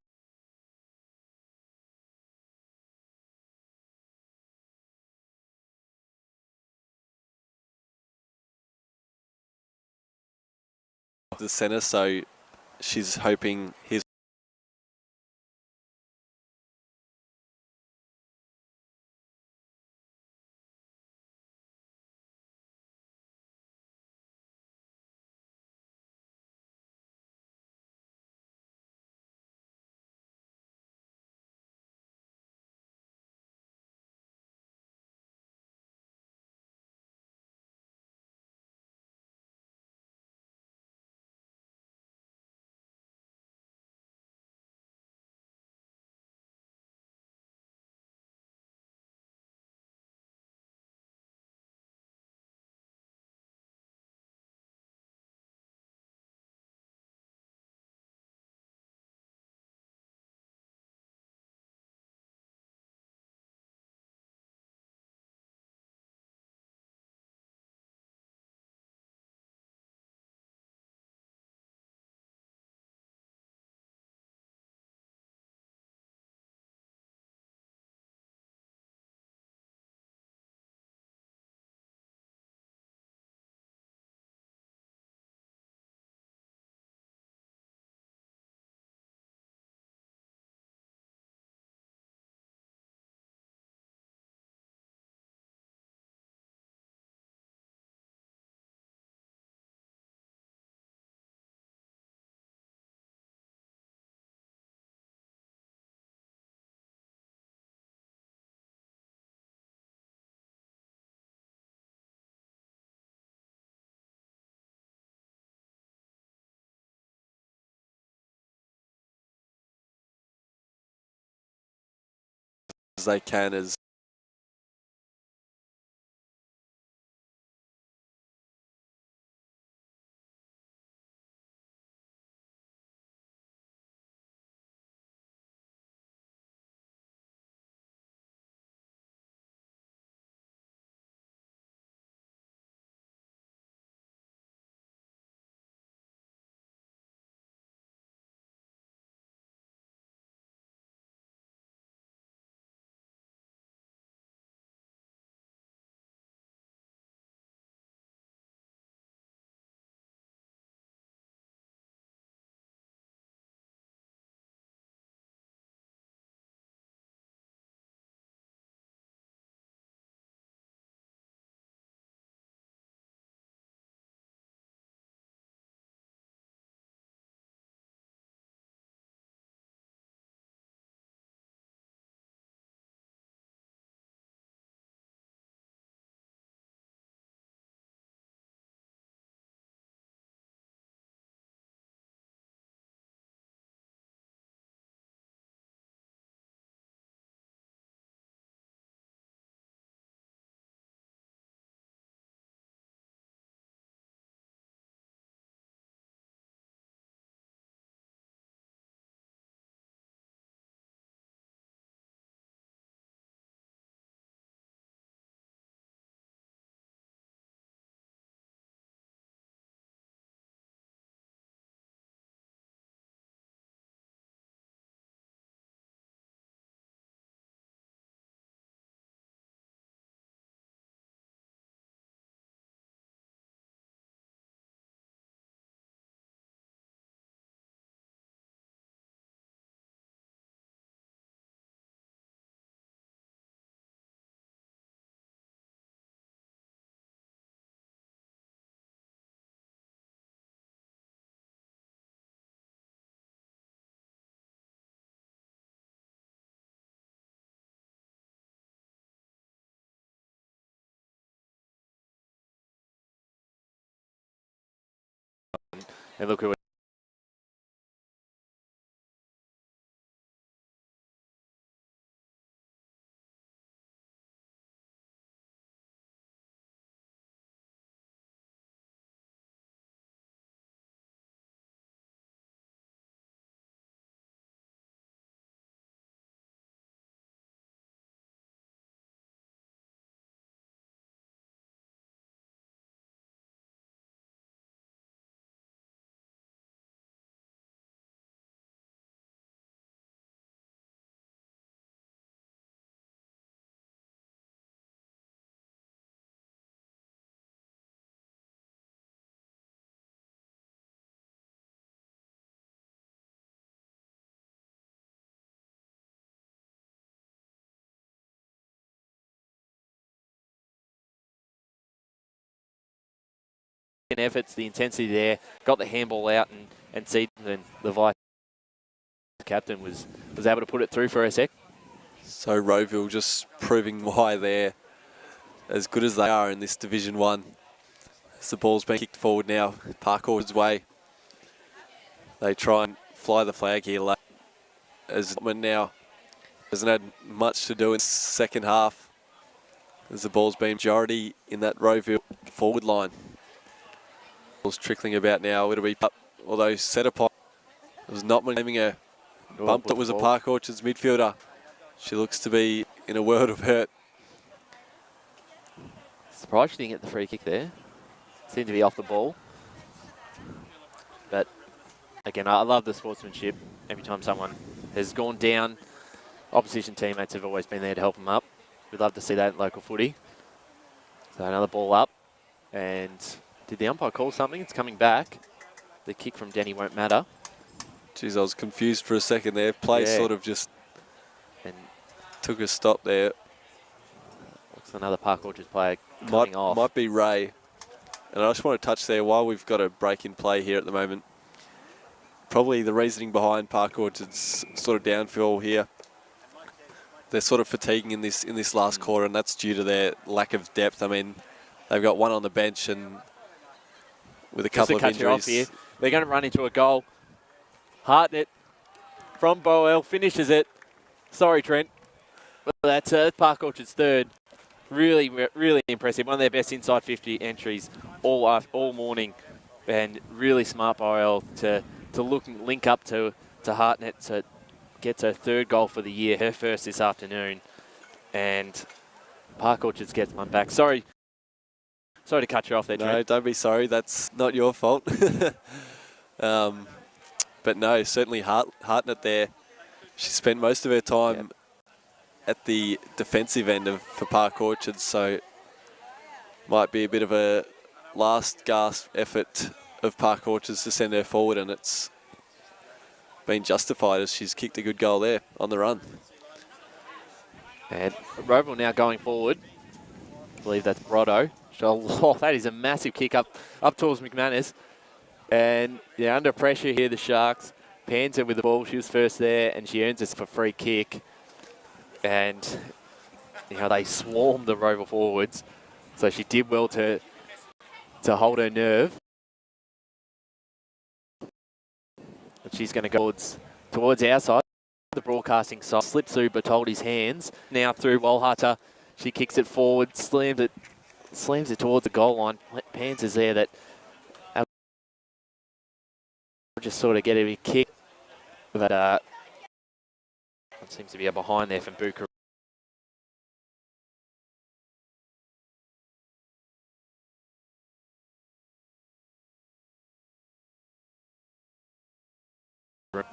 The centre, so she's hoping his they can as And look who efforts, the intensity there, got the handball out, and Seebeck, and the vice captain was able to put it through for a sec. so Rowville just proving why they're as good as they are in this Division 1. As the ball's been kicked forward now, Park Orchard's way. They try and fly the flag here late. As now hasn't had much to do in the second half. As the ball's been majority in that Rowville forward line. Ball's trickling about now. It'll be up, although set upon. It was not claiming a bump that was a Park Orchards midfielder. She looks to be in a world of hurt. Surprised she didn't get the free kick there. Seemed to be off the ball. But again, I love the sportsmanship. Every time someone has gone down, opposition teammates have always been there to help them up. We'd love to see that in local footy. So another ball up. And did the umpire call something? It's coming back. The kick from Denny won't matter. Jeez, I was confused for a second there. Play sort of just and took a stop there. Looks another Park Orchards player coming off. Might be Ray. And I just want to touch there while we've got a break in play here at the moment. Probably the reasoning behind Park Orchard's sort of downfall here. They're sort of fatiguing in this last quarter, and that's due to their lack of depth. I mean, they've got one on the bench and with a couple of injuries. Here. They're going to run into a goal. Hartnett from Boel finishes it. Sorry, Trent. Well, that's Park Orchard's third. Really, really impressive. One of their best inside 50 entries all morning, and really smart by Elle to link up to Hartnett to get her third goal for the year, her first this afternoon, and Park Orchards gets one back. Sorry to cut you off there, No, Trent. don't be sorry. That's not your fault. But no, certainly Hartnett there. She spent most of her time at the defensive end for Park Orchards, so might be a bit of a last gasp effort of Park Orchards to send her forward, and it's been justified as she's kicked a good goal there on the run. And Rowville now going forward. I believe that's Brotto. Oh, that is a massive kick up towards McManus. And yeah, under pressure here, the Sharks. Pans her with the ball. She was first there, and she earns us for free kick. And they swarmed the Rowville forwards. So she did well to hold her nerve. But she's going to go towards our side. The broadcasting side slips through Bertoldi's hands. Now through Walhata. She kicks it forward, slams it towards the goal line. Pans is there that just sort of get a big kick. But it seems to be a behind there from Buka.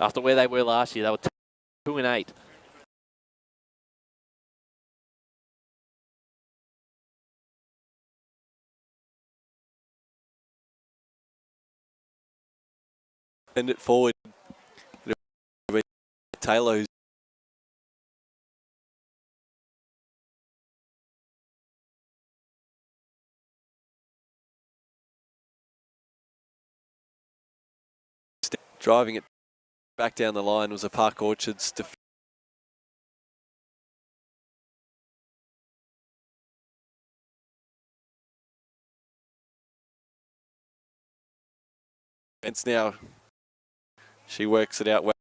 After where they were last year, they were 2-8. Send it forward. Taylor, who's driving it back down the line, was a Park Orchards defence now. She works it out well.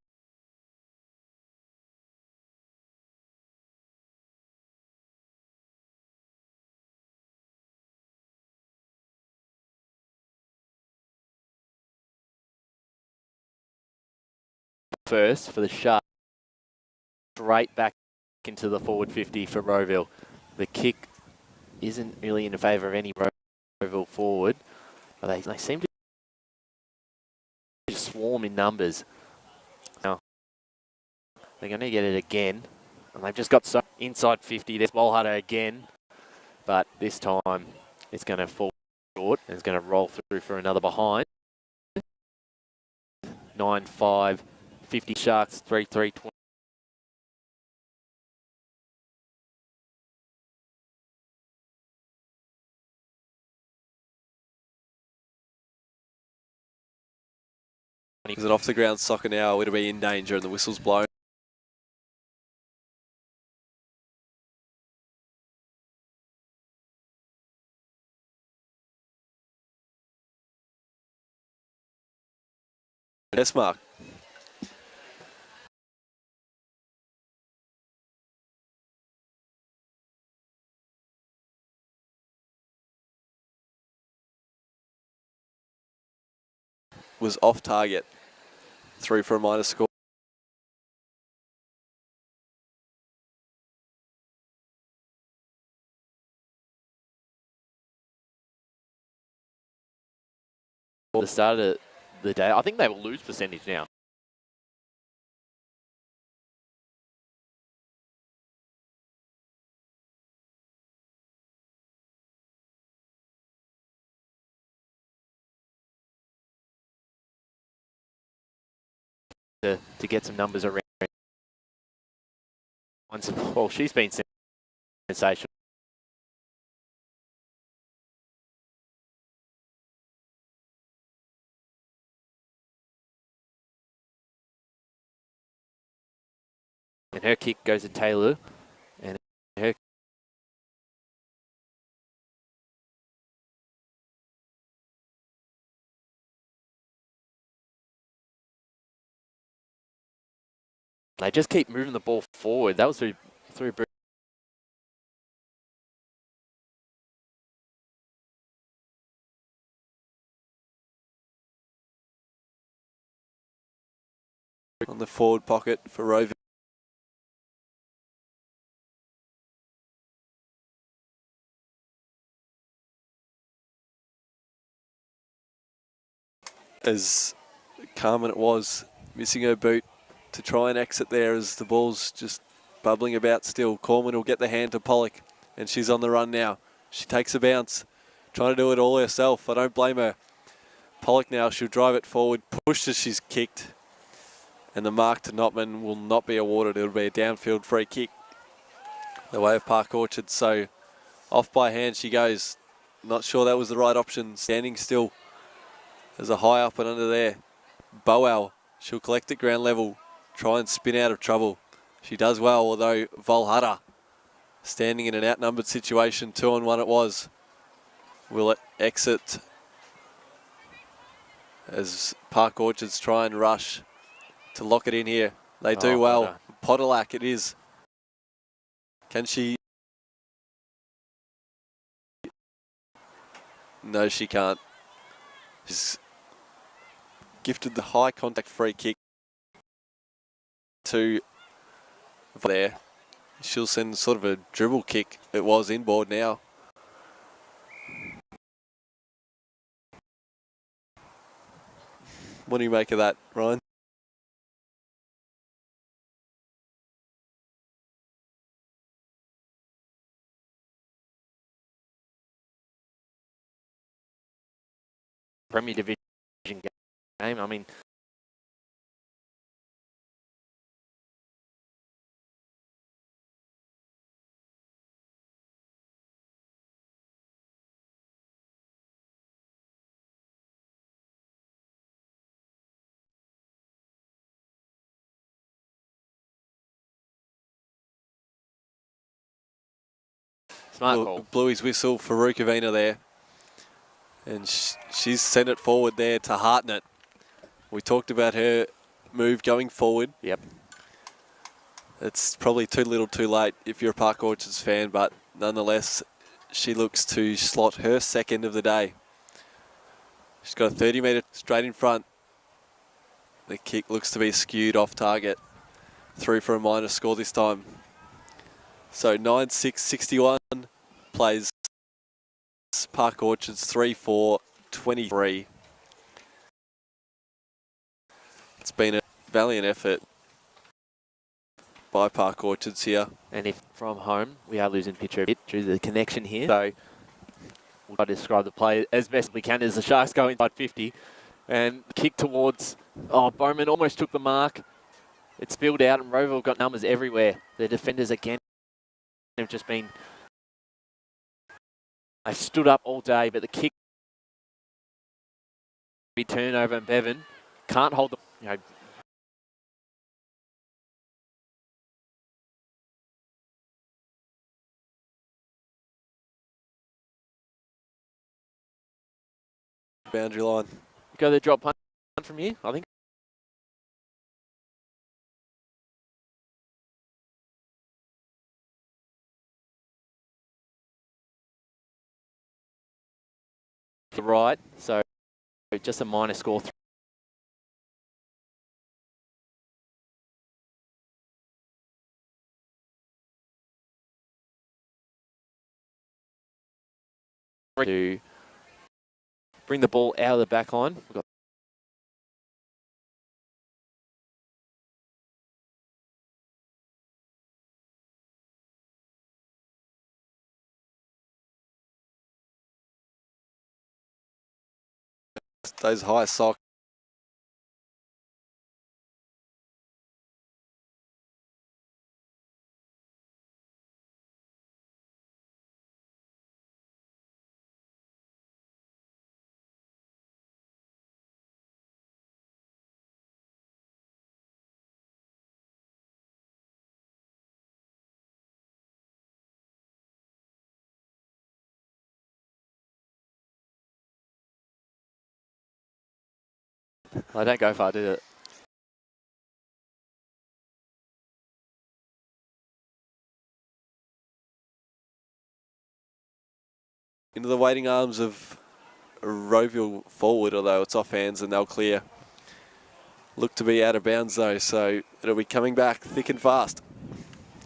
First for the Sharks, straight back into the forward 50 for Rowville. The kick isn't really in favour of any Rowville forward, but they seem to swarm in numbers. Now they're going to get it again, and they've just got some inside 50. There's Walhata again, but this time it's going to fall short and it's going to roll through for another behind. 9-5. 50 Sharks, 3-3, 20. Is it off the ground soccer now? It'll be in danger and the whistle's blown. Test mark. Was off target. Through for a minor score. At the start of the day, I think they will lose percentage now. To get some numbers around. Well, she's been sensational. And her kick goes to Taylor. And her they just keep moving the ball forward. That was through on the forward pocket for Rowville. As Carmen it was, missing her boot to try and exit there as the ball's just bubbling about still. Corman will get the hand to Pollock, and she's on the run now. She takes a bounce, trying to do it all herself. I don't blame her. Pollock now, she'll drive it forward, pushed as she's kicked, and the mark to Notman will not be awarded. It'll be a downfield free kick the way of Park Orchard. So off by hand she goes. Not sure that was the right option. Standing still. There's a high up and under there. Boal, she'll collect at ground level, try and spin out of trouble. She does well, although Volhada, standing in an outnumbered situation, 2-on-1 it was, will exit as Park Orchards try and rush to lock it in here. They do well. Podolak it is. Can she? No, she can't. She's gifted the high contact free kick to there. She'll send sort of a dribble kick. It was inboard now. What do you make of that, Ryan? Premier Division game. I mean, smart call. Blew his whistle for Rukavina there. And she's sent it forward there to Hartnett. We talked about her move going forward. Yep. It's probably too little too late if you're a Park Orchards fan, but nonetheless, she looks to slot her second of the day. She's got a 30-metre straight in front. The kick looks to be skewed off target. Through for a minor score this time. So 9-6-61 plays Park Orchards 3-4-23. It's been a valiant effort by Park Orchards here. And if from home, we are losing picture a bit due to the connection here. So we'll try to describe the play as best we can as the Sharks go inside 50. And kick towards, Bowman almost took the mark. It spilled out and Rowville got numbers everywhere. The defenders again have just been, they've stood up all day, but the kick, be turnover and Bevan can't hold the, boundary line. Go the drop punt from here, I think. Right, so just a minor score. To bring the ball out of the back line. We've got Those high socks. I don't go far, do it. Into the waiting arms of Rowville forward, although it's off hands and they'll clear. Look to be out of bounds though, so it'll be coming back thick and fast.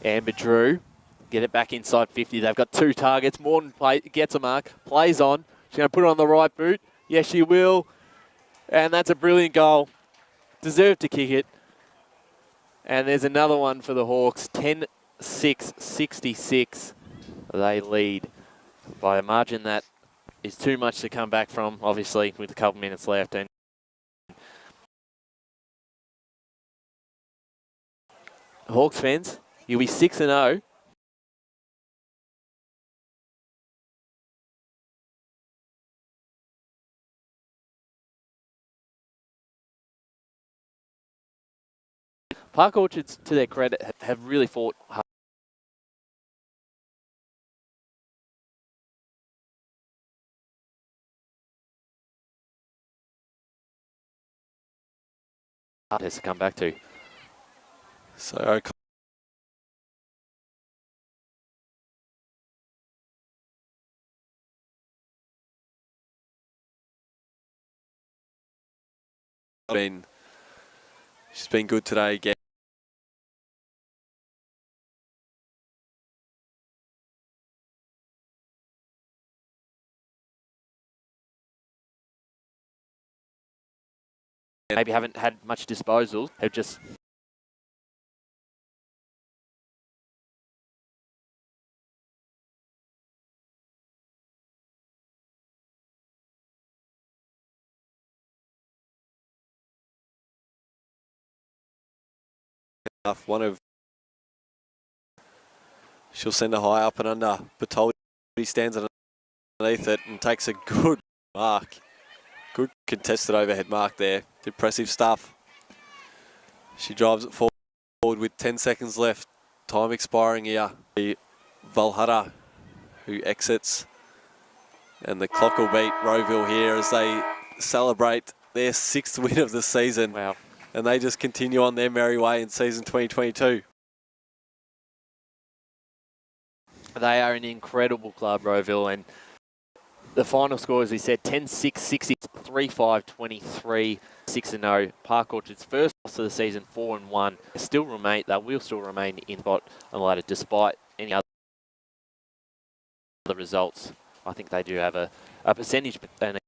Amber Drew, get it back inside 50. They've got 2 targets. Morton gets a mark, plays on. She's going to put it on the right boot. Yes, she will. And that's a brilliant goal. Deserved to kick it. And there's another one for the Hawks. 10-6-66. They lead by a margin that is too much to come back from, obviously, with a couple minutes left. And Hawks fans, you'll be 6-0. Park Orchards, to their credit, have really fought hard. Has to come back to. So she's been good today again. Maybe haven't had much disposal. Have just one of she'll send a high up and under. Bertoldi stands underneath it and takes a good mark. Good contested overhead mark there. Impressive stuff. She drives it forward with 10 seconds left. Time expiring here. Valhara who exits. And the clock will beat Rowville here as they celebrate their 6th win of the season. wow. And they just continue on their merry way in season 2022. They are an incredible club, Rowville, and the final score, as we said, 10-6-60, 3-5-23, 6-0. Park Orchard's first loss of the season, 4-1. They will still remain in spot on the ladder despite any other results. I think they do have a percentage and a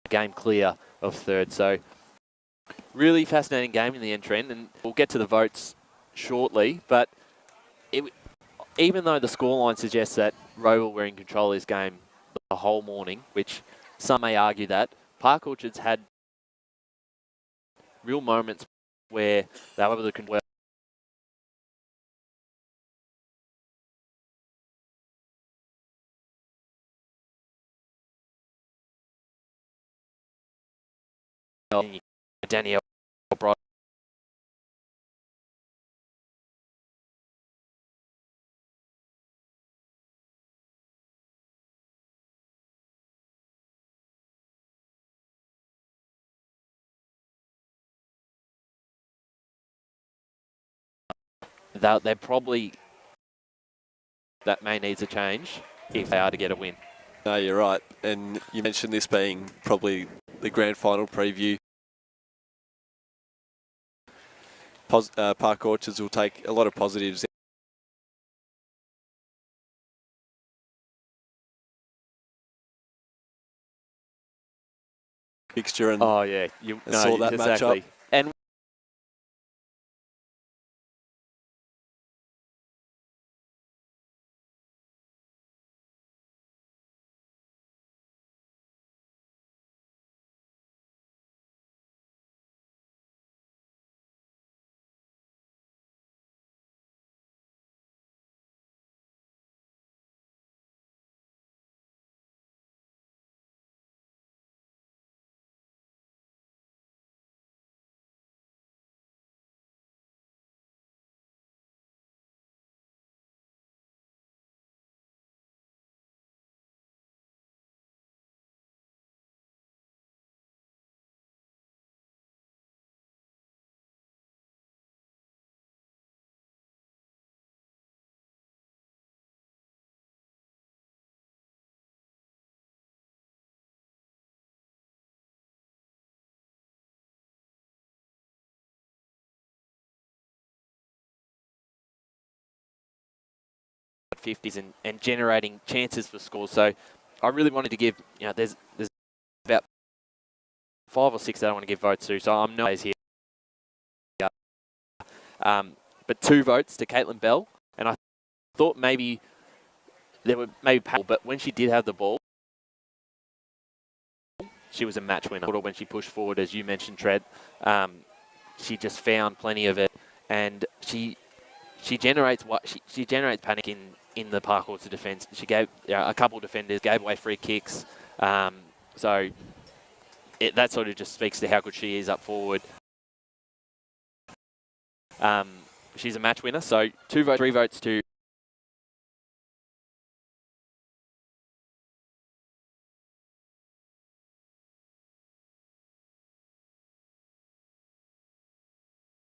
game clear of 3rd. So really fascinating game in the end, Trent, and we'll get to the votes shortly. But even though the scoreline suggests that Rowville were in control of this game the whole morning, which some may argue that, Park Orchards had real moments where they were able to convert. Danielle Bright. They're probably, that may needs a change if they are to get a win. No, you're right. And you mentioned this being probably the grand final preview. Park Orchards will take a lot of positives. Fixture and Oh yeah, saw that exactly. matchup. 50s and generating chances for scores. So I really wanted to give, there's about 5 or 6 that I want to give votes to. So I'm no here. But 2 votes to Caitlin Bell, and I thought maybe there were but when she did have the ball, she was a match winner. When she pushed forward, as you mentioned, Tread, she just found plenty of it, and she generates panic in the parkour to defence. She gave a couple of defenders gave away free kicks, so that sort of just speaks to how good she is up forward. She's a match winner, so 3 votes to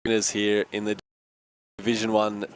winners here in the Division 1